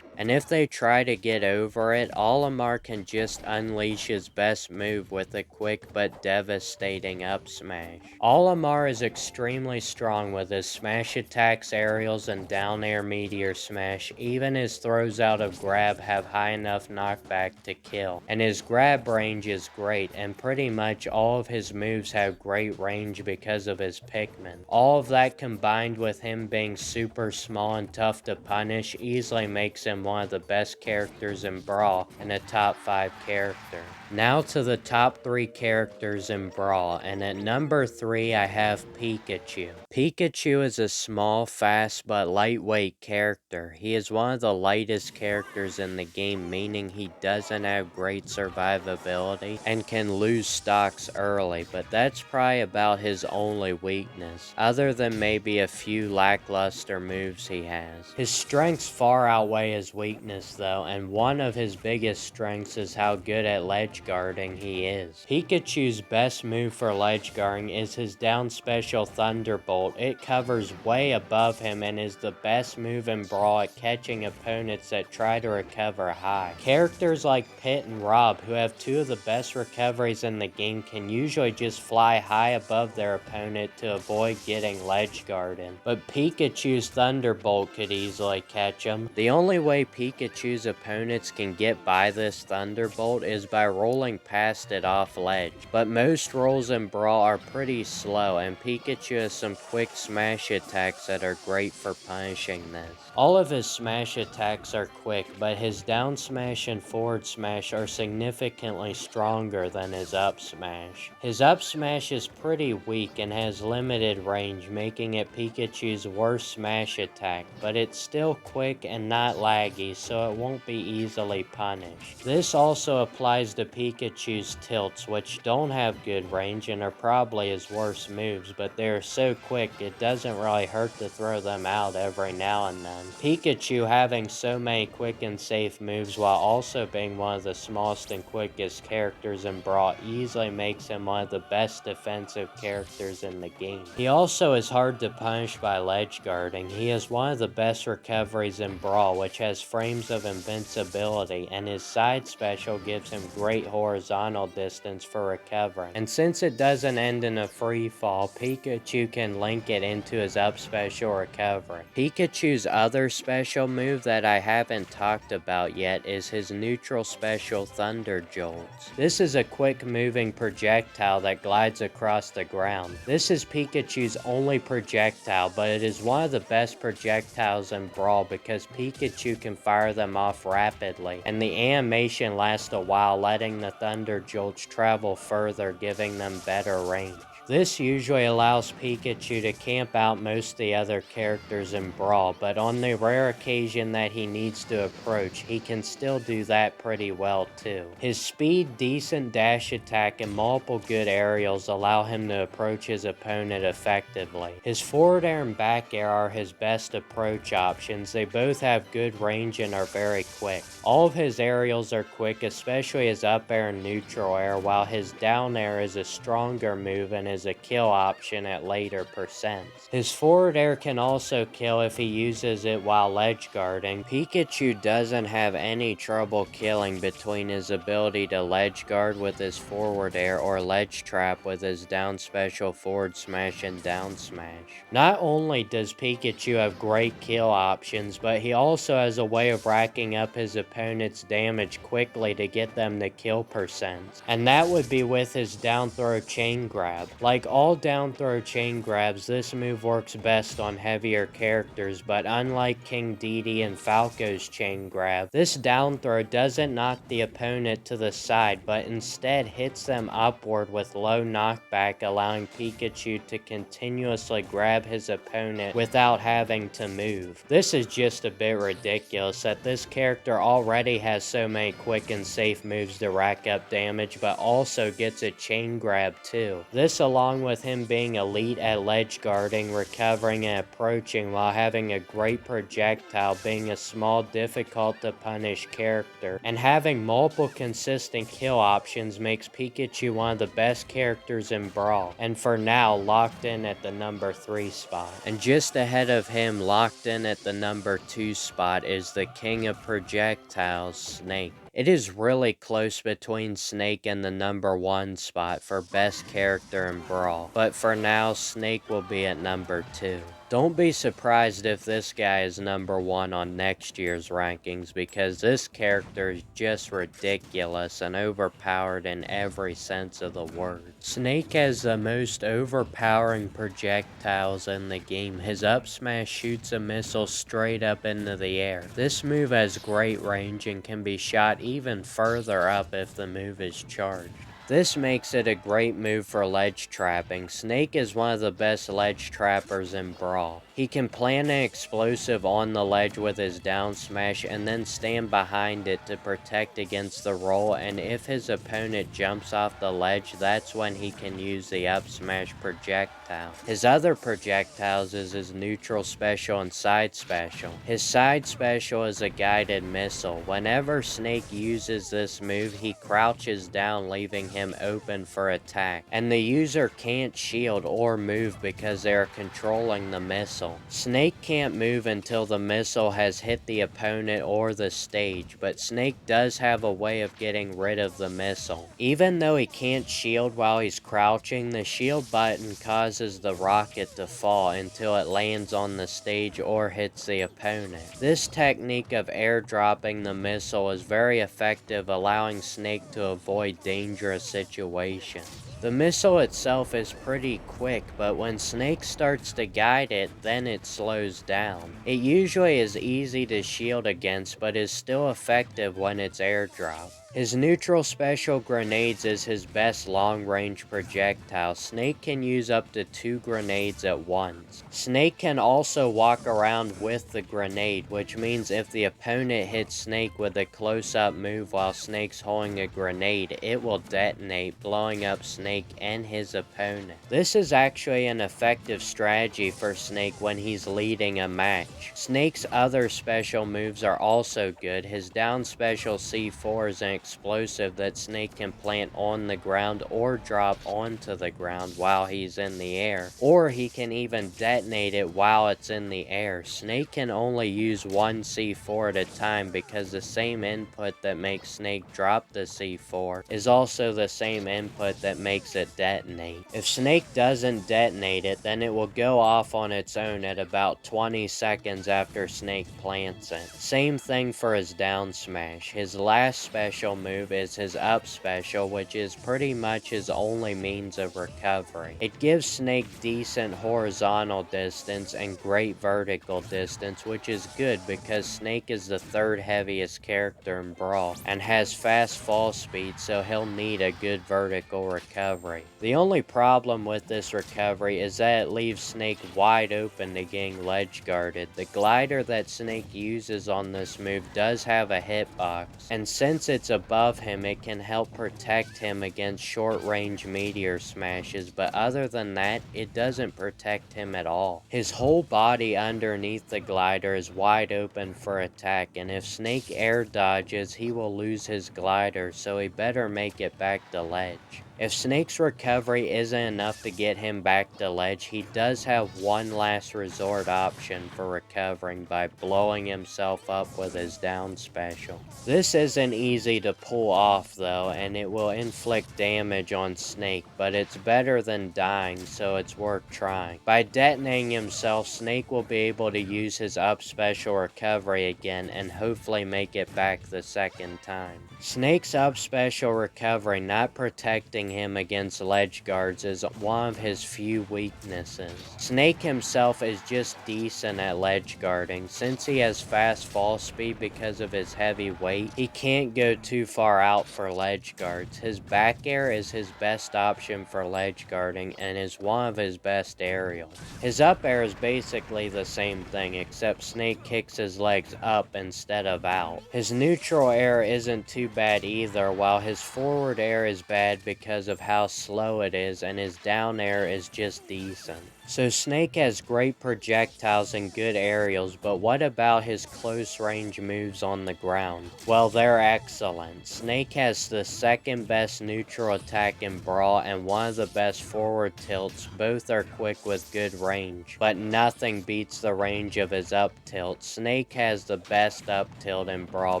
Speaker 1: And if they try to get over it, Olimar can just unleash his best move with a quick but devastating up smash. Olimar is extremely strong with his smash attacks, aerials, and down air meteor smash. Even his throws out of grab have high enough knockback to kill. And his grab range is great, and pretty much all of his moves have great range because of his Pikmin. All of that combined with him being super small and tough to punish easily makes him one of the best characters in Brawl and a top 5 character. Now to the top 3 characters in Brawl, and at number 3 I have Pikachu. Pikachu is a small, fast, but lightweight character. He is one of the lightest characters in the game, meaning he doesn't have great survivability and can lose stocks early, but that's probably about his only weakness, other than maybe a few lackluster moves he has. His strengths far outweigh his weakness though, and one of his biggest strengths is how good at ledge guarding he is. Pikachu's best move for ledge guarding is his down special Thunderbolt. It covers way above him and is the best move in Brawl at catching opponents that try to recover high. Characters like Pit and Rob, who have two of the best recoveries in the game, can usually just fly high above their opponent to avoid getting ledge guarded. But Pikachu's Thunderbolt could easily catch him. The only way Pikachu's opponents can get by this Thunderbolt is by rolling past it off ledge, but most rolls in Brawl are pretty slow, and Pikachu has some quick smash attacks that are great for punishing this. All of his smash attacks are quick, but his down smash and forward smash are significantly stronger than his up smash. His up smash is pretty weak and has limited range, making it Pikachu's worst smash attack, but it's still quick and not laggy, so it won't be easily punished. This also applies to Pikachu's tilts, which don't have good range and are probably his worst moves, but they are so quick it doesn't really hurt to throw them out every now and then. Pikachu having so many quick and safe moves while also being one of the smallest and quickest characters in Brawl easily makes him one of the best defensive characters in the game. He also is hard to punish by ledge guarding. He has one of the best recoveries in Brawl, which has has frames of invincibility, and his side special gives him great horizontal distance for recovering. And since it doesn't end in a free fall, Pikachu can link it into his up special recovery. Pikachu's other special move that I haven't talked about yet is his neutral special Thunder Jolts. This is a quick moving projectile that glides across the ground. This is Pikachu's only projectile, but it is one of the best projectiles in Brawl because Pikachu can fire them off rapidly, and the animation lasts a while, letting the Thunder Jolts travel further, giving them better range. This usually allows Pikachu to camp out most of the other characters in Brawl, but on the rare occasion that he needs to approach, he can still do that pretty well too. His speed, decent dash attack, and multiple good aerials allow him to approach his opponent effectively. His forward air and back air are his best approach options. They both have good range and are very quick. All of his aerials are quick, especially his up air and neutral air, while his down air is a stronger move and is a kill option at later percents. His forward air can also kill if he uses it while ledge guarding. Pikachu doesn't have any trouble killing between his ability to ledge guard with his forward air or ledge trap with his down special forward smash and down smash. Not only does Pikachu have great kill options, but he also has a way of racking up his opponent's damage quickly to get them to kill percents, and that would be with his down throw chain grab. Like all down throw chain grabs, this move works best on heavier characters, but unlike King Diddy and Falco's chain grab, this down throw doesn't knock the opponent to the side, but instead hits them upward with low knockback, allowing Pikachu to continuously grab his opponent without having to move. This is just a bit ridiculous that this character already has so many quick and safe moves to rack up damage, but also gets a chain grab too. This, along with him being elite at ledge guarding, recovering, and approaching while having a great projectile, being a small, difficult to punish character, and having multiple consistent kill options, makes Pikachu one of the best characters in Brawl, and for now locked in at the number 3 spot. And just ahead of him, locked in at the number 2 spot, is the king of projectiles, Snake. It is really close between Snake and the number 1 spot for best character in Brawl, but for now, Snake will be at number 2. Don't be surprised if this guy is number 1 on next year's rankings, because this character is just ridiculous and overpowered in every sense of the word. Snake has the most overpowering projectiles in the game. His up smash shoots a missile straight up into the air. This move has great range and can be shot even further up if the move is charged. This makes it a great move for ledge trapping. Snake is one of the best ledge trappers in Brawl. He can plant an explosive on the ledge with his down smash and then stand behind it to protect against the roll, and if his opponent jumps off the ledge, that's when he can use the up smash projectile. His other projectiles is his neutral special and side special. His side special is a guided missile. Whenever Snake uses this move, he crouches down, leaving him open for attack, and the user can't shield or move because they are controlling the missile. Snake can't move until the missile has hit the opponent or the stage, but Snake does have a way of getting rid of the missile. Even though he can't shield while he's crouching, the shield button causes the rocket to fall until it lands on the stage or hits the opponent. This technique of airdropping the missile is very effective, allowing Snake to avoid dangerous situations. The missile itself is pretty quick, but when Snake starts to guide it, then it slows down. It usually is easy to shield against, but is still effective when it's airdropped. His neutral special grenades is his best long-range projectile. Snake can use up to 2 grenades at once. Snake can also walk around with the grenade, which means if the opponent hits Snake with a close-up move while Snake's holding a grenade, it will detonate, blowing up Snake and his opponent. This is actually an effective strategy for Snake when he's leading a match. Snake's other special moves are also good. His down special C4 is an explosive that Snake can plant on the ground or drop onto the ground while he's in the air, or he can even detonate it while it's in the air. Snake can only use one C4 at a time because the same input that makes Snake drop the C4 is also the same input that makes it detonate. If Snake doesn't detonate it, then it will go off on its own at about 20 seconds after Snake plants it. Same thing for his down smash. His last special move is his up special, which is pretty much his only means of recovery. It gives Snake decent horizontal distance and great vertical distance, which is good because Snake is the third heaviest character in Brawl and has fast fall speed, so he'll need a good vertical recovery. The only problem with this recovery is that it leaves Snake wide open to getting ledge guarded. The glider that Snake uses on this move does have a hitbox, and since it's above him, it can help protect him against short range meteor smashes, but other than that, it doesn't protect him at all. His whole body underneath the glider is wide open for attack, and if Snake air dodges, he will lose his glider, so he better make it back to ledge. If Snake's recovery isn't enough to get him back to ledge, he does have one last resort option for recovering by blowing himself up with his down special. This isn't easy to pull off though, and it will inflict damage on Snake, but it's better than dying, so it's worth trying. By detonating himself, Snake will be able to use his up special recovery again and hopefully make it back the second time. Snake's up special recovery not protecting him against ledge guards is one of his few weaknesses. Snake himself is just decent at ledge guarding. Since he has fast fall speed because of his heavy weight, he can't go too far out for ledge guards. His back air is his best option for ledge guarding and is one of his best aerials. His up air is basically the same thing, except Snake kicks his legs up instead of out. His neutral air isn't too bad either, while his forward air is bad because of how slow it is, and his down air is just decent. So Snake has great projectiles and good aerials, but what about his close range moves on the ground? Well, they're excellent. Snake has the second best neutral attack in Brawl and one of the best forward tilts. Both are quick with good range, but nothing beats the range of his up tilt. Snake has the best up tilt in Brawl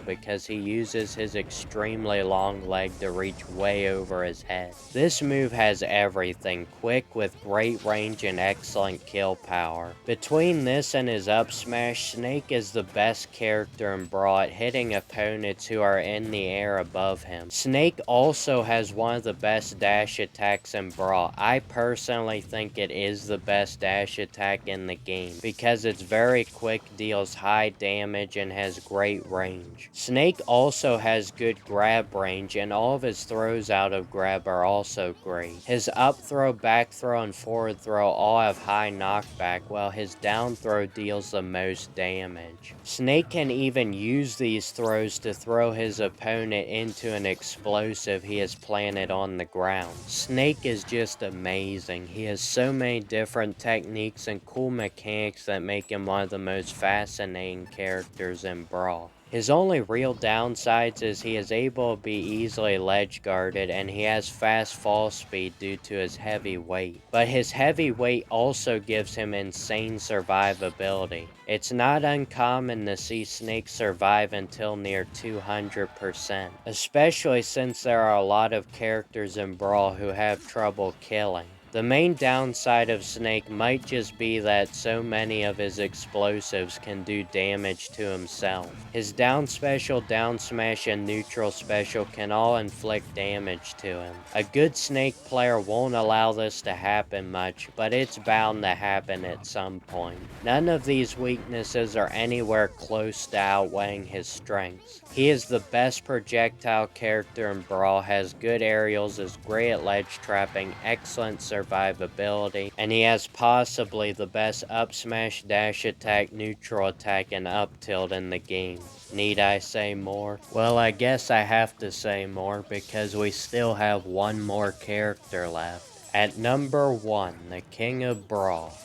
Speaker 1: because he uses his extremely long leg to reach way over his head. This move has everything: quick with great range and excellent kill power. Between this and his up smash, Snake is the best character in Brawl at hitting opponents who are in the air above him. Snake also has one of the best dash attacks in Brawl. I personally think it is the best dash attack in the game because it's very quick, deals high damage, and has great range. Snake also has good grab range, and all of his throws out of grab are also great. His up throw, back throw, and forward throw all have high knockback, while his down throw deals the most damage. Snake can even use these throws to throw his opponent into an explosive he has planted on the ground. Snake is just amazing. He has so many different techniques and cool mechanics that make him one of the most fascinating characters in Brawl. His only real downsides is he is able to be easily ledge guarded, and he has fast fall speed due to his heavy weight. But his heavy weight also gives him insane survivability. It's not uncommon to see Snake survive until near 200%, especially since there are a lot of characters in Brawl who have trouble killing. The main downside of Snake might just be that so many of his explosives can do damage to himself. His down special, down smash, and neutral special can all inflict damage to him. A good Snake player won't allow this to happen much, but it's bound to happen at some point. None of these weaknesses are anywhere close to outweighing his strengths. He is the best projectile character in Brawl, has good aerials, is great at ledge trapping, excellent survivability, and he has possibly the best up smash, dash attack, neutral attack, and up tilt in the game. Need I say more? Well, I guess I have to say more because we still have one more character left. At number 1, the king of Brawl,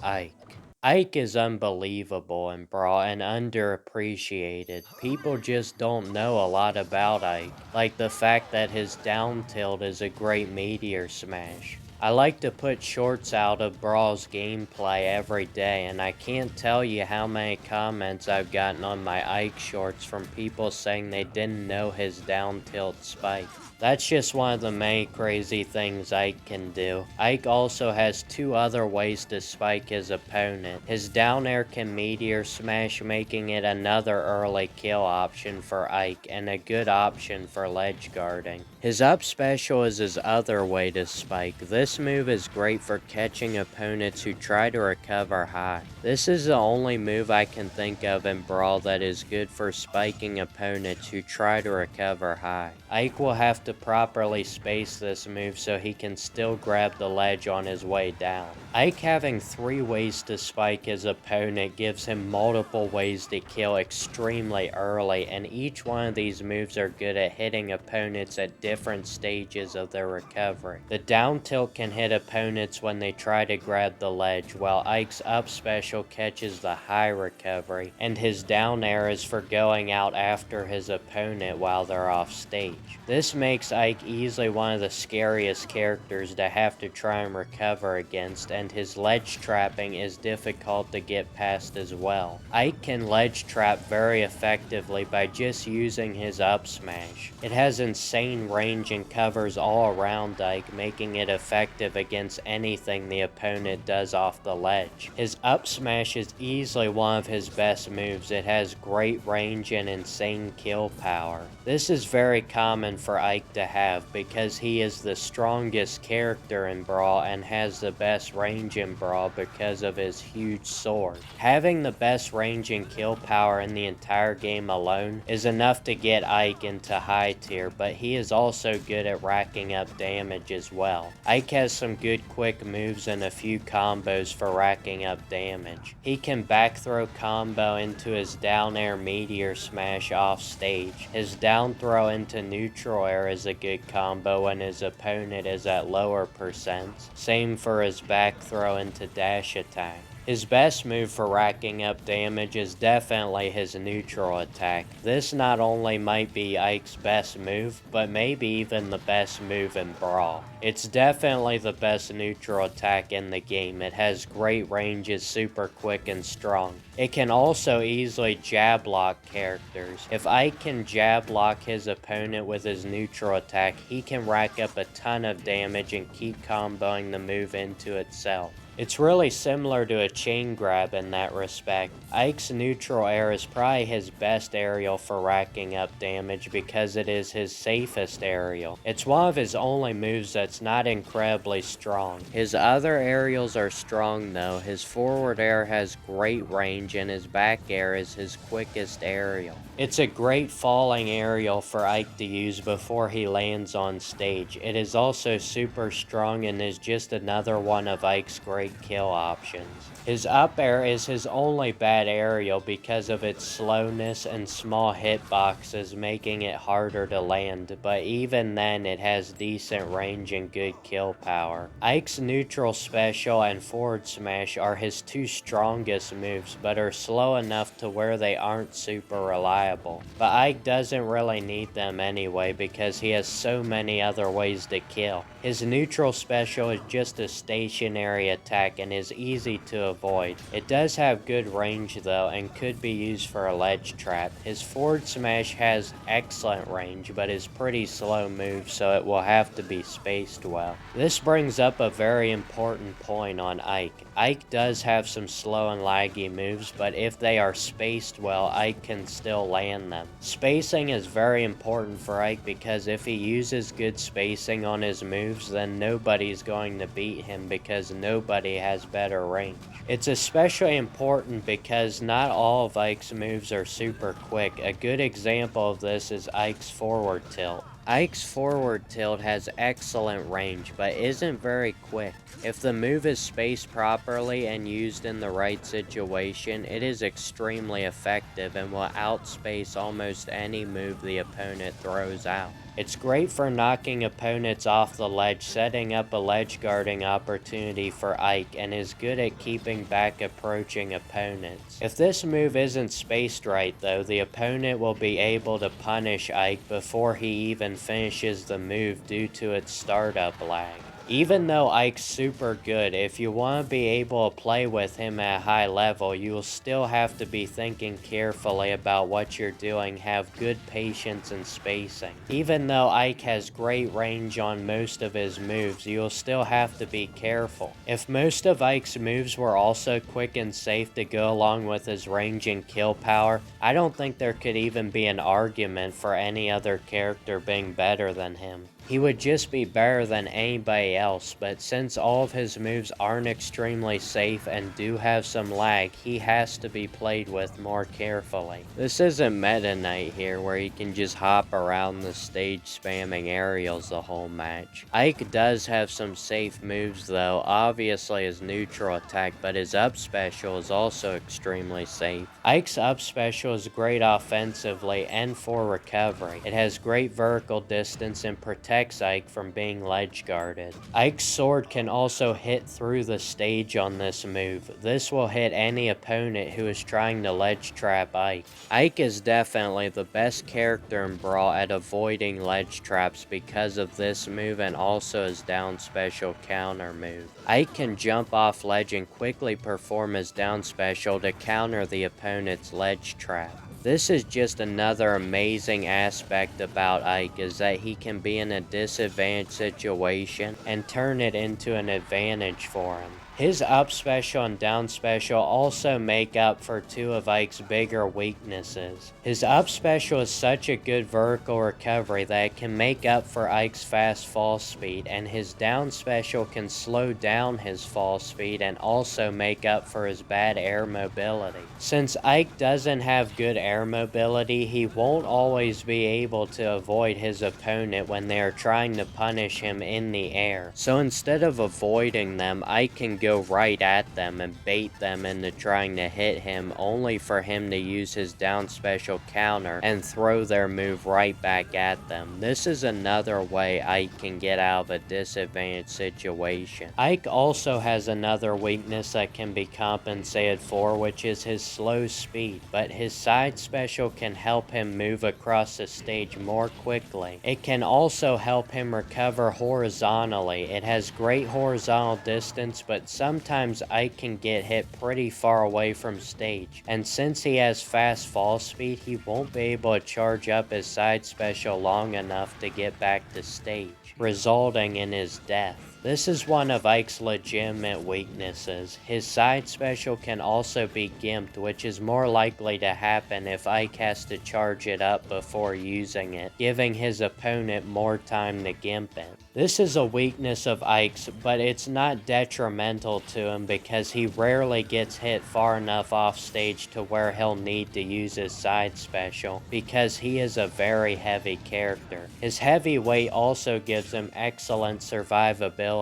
Speaker 1: Ike. Ike is unbelievable in Brawl and underappreciated. People just don't know a lot about Ike, like the fact that his down tilt is a great meteor smash. I like to put shorts out of Brawl's gameplay every day, and I can't tell you how many comments I've gotten on my Ike shorts from people saying they didn't know his down tilt spike. That's just one of the many crazy things Ike can do. Ike also has two other ways to spike his opponent. His down air can meteor smash, making it another early kill option for Ike and a good option for ledge guarding. His up special is his other way to spike. This move is great for catching opponents who try to recover high. This is the only move I can think of in Brawl that is good for spiking opponents who try to recover high. Ike will have to properly space this move so he can still grab the ledge on his way down. Ike having 3 ways to spike his opponent gives him multiple ways to kill extremely early, and each one of these moves are good at hitting opponents at different stages of their recovery. The down tilt can hit opponents when they try to grab the ledge, while Ike's up special catches the high recovery, and his down air is for going out after his opponent while they're off stage. This makes Ike easily one of the scariest characters to have to try and recover against, and his ledge trapping is difficult to get past as well. Ike can ledge trap very effectively by just using his up smash. It has insane range and covers all around Ike, making it effective against anything the opponent does off the ledge. His up smash is easily one of his best moves. It has great range and insane kill power. This is very common for Ike to have because he is the strongest character in Brawl and has the best range in Brawl because of his huge sword. Having the best range and kill power in the entire game alone is enough to get Ike into high tier, but he is also good at racking up damage as well. Ike has some good quick moves and a few combos for racking up damage. He can back throw combo into his down air meteor smash off stage. His down throw into neutral air is a good combo when his opponent is at lower percents. Same for his back throw into dash attack. His best move for racking up damage is definitely his neutral attack. This not only might be Ike's best move, but maybe even the best move in Brawl. It's definitely the best neutral attack in the game. It has great range, is super quick and strong. It can also easily jab lock characters. If Ike can jab lock his opponent with his neutral attack, he can rack up a ton of damage and keep comboing the move into itself. It's really similar to a chain grab in that respect. Ike's neutral air is probably his best aerial for racking up damage because it is his safest aerial. It's one of his only moves that's not incredibly strong. His other aerials are strong though. His forward air has great range and his back air is his quickest aerial. It's a great falling aerial for Ike to use before he lands on stage. It is also super strong and is just another one of Ike's great kill options. His up air is his only bad aerial because of its slowness and small hitboxes, making it harder to land, but even then it has decent range and good kill power. Ike's neutral special and forward smash are his 2 strongest moves, but are slow enough to where they aren't super reliable. But Ike doesn't really need them anyway because he has so many other ways to kill. His neutral special is just a stationary attack and is easy to avoid. It does have good range though and could be used for a ledge trap. His forward smash has excellent range but is pretty slow move, so it will have to be spaced well. This brings up a very important point on Ike. Ike does have some slow and laggy moves, but if they are spaced well, Ike can still land them. Spacing is very important for Ike because if he uses good spacing on his moves, then nobody's going to beat him because nobody has better range. It's especially important because not all of Ike's moves are super quick. A good example of this is Ike's forward tilt. Ike's forward tilt has excellent range, but isn't very quick. If the move is spaced properly and used in the right situation, it is extremely effective and will outspace almost any move the opponent throws out. It's great for knocking opponents off the ledge, setting up a ledge guarding opportunity for Ike, and is good at keeping back approaching opponents. If this move isn't spaced right though, the opponent will be able to punish Ike before he even finishes the move due to its startup lag. Even though Ike's super good, if you want to be able to play with him at a high level, you will still have to be thinking carefully about what you're doing, have good patience and spacing. Even though Ike has great range on most of his moves, you'll still have to be careful. If most of Ike's moves were also quick and safe to go along with his range and kill power, I don't think there could even be an argument for any other character being better than him. He would just be better than anybody else, but since all of his moves aren't extremely safe and do have some lag, he has to be played with more carefully. This isn't Meta Knight here where he can just hop around the stage spamming aerials the whole match. Ike does have some safe moves though, obviously his neutral attack, but his up special is also extremely safe. Ike's up special is great offensively and for recovery. It has great vertical distance and protects Ike from being ledge guarded. Ike's sword can also hit through the stage on this move. This will hit any opponent who is trying to ledge trap Ike. Ike is definitely the best character in Brawl at avoiding ledge traps because of this move and also his down special counter move. Ike can jump off ledge and quickly perform his down special to counter the opponent's ledge trap. This is just another amazing aspect about Ike, is that he can be in a disadvantaged situation and turn it into an advantage for him. His up special and down special also make up for two of Ike's bigger weaknesses. His up special is such a good vertical recovery that it can make up for Ike's fast fall speed, and his down special can slow down his fall speed and also make up for his bad air mobility. Since Ike doesn't have good air mobility, he won't always be able to avoid his opponent when they are trying to punish him in the air. So instead of avoiding them, Ike can go right at them and bait them into trying to hit him, only for him to use his down special counter and throw their move right back at them. This is another way Ike can get out of a disadvantaged situation. Ike also has another weakness that can be compensated for, which is his slow speed, but his side special can help him move across the stage more quickly. It can also help him recover horizontally. It has great horizontal distance, but sometimes Ike can get hit pretty far away from stage, and since he has fast fall speed, he won't be able to charge up his side special long enough to get back to stage, resulting in his death. This is one of Ike's legitimate weaknesses. His side special can also be gimped, which is more likely to happen if Ike has to charge it up before using it, giving his opponent more time to gimp it. This is a weakness of Ike's, but it's not detrimental to him because he rarely gets hit far enough off stage to where he'll need to use his side special, because he is a very heavy character. His heavy weight also gives him excellent survivability.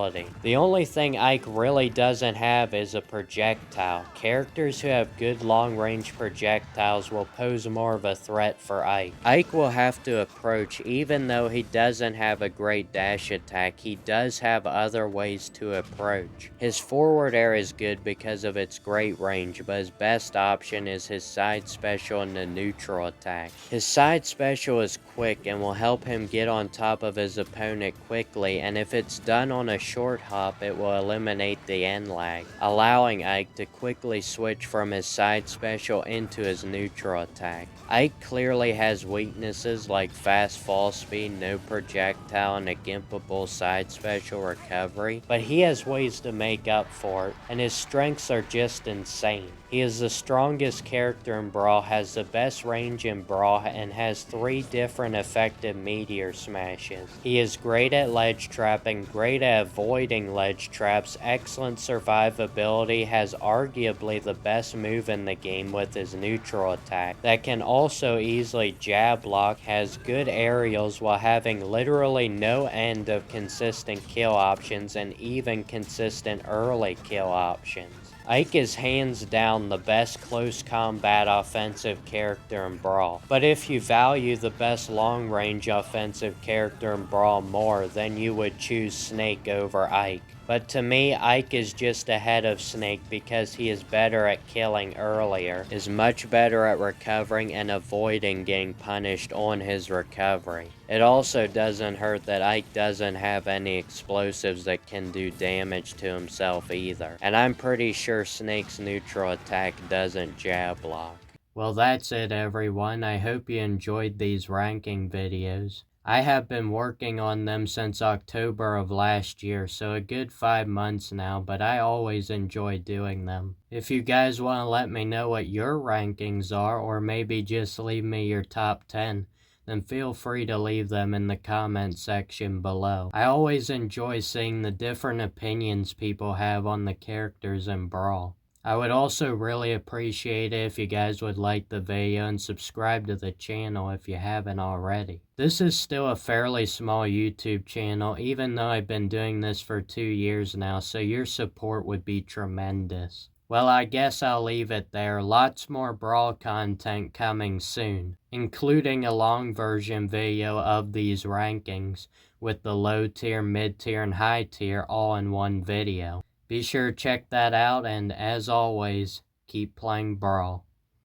Speaker 1: The only thing Ike really doesn't have is a projectile. Characters who have good long-range projectiles will pose more of a threat for Ike. Ike will have to approach. Even though he doesn't have a great dash attack, he does have other ways to approach. His forward air is good because of its great range, but his best option is his side special and the neutral attack. His side special is quick and will help him get on top of his opponent quickly, and if it's done on a short hop, it will eliminate the end lag, allowing Ike to quickly switch from his side special into his neutral attack. Ike clearly has weaknesses like fast fall speed, no projectile, and a gimpable side special recovery, but he has ways to make up for it, and his strengths are just insane. He is the strongest character in Brawl, has the best range in Brawl, and has 3 different effective meteor smashes. He is great at ledge trapping, great at avoiding ledge traps, excellent survivability, has arguably the best move in the game with his neutral attack, that can also easily jab block, has good aerials while having literally no end of consistent kill options and even consistent early kill options. Ike is hands down the best close combat offensive character in Brawl, but if you value the best long range offensive character in Brawl more, then you would choose Snake over Ike. But to me, Ike is just ahead of Snake because he is better at killing earlier, is much better at recovering and avoiding getting punished on his recovery. It also doesn't hurt that Ike doesn't have any explosives that can do damage to himself either. And I'm pretty sure Snake's neutral attack doesn't jab block. Well, that's it everyone. I hope you enjoyed these ranking videos. I have been working on them since October of last year, so a good 5 months now, but I always enjoy doing them. If you guys want to let me know what your rankings are, or maybe just leave me your top 10, then feel free to leave them in the comment section below. I always enjoy seeing the different opinions people have on the characters in Brawl. I would also really appreciate it if you guys would like the video and subscribe to the channel if you haven't already. This is still a fairly small YouTube channel, even though I've been doing this for 2 years now, so your support would be tremendous. Well, I guess I'll leave it there. Lots more Brawl content coming soon, including a long version video of these rankings, with the low tier, mid tier, and high tier all in one video. Be sure to check that out, and as always, keep playing Brawl.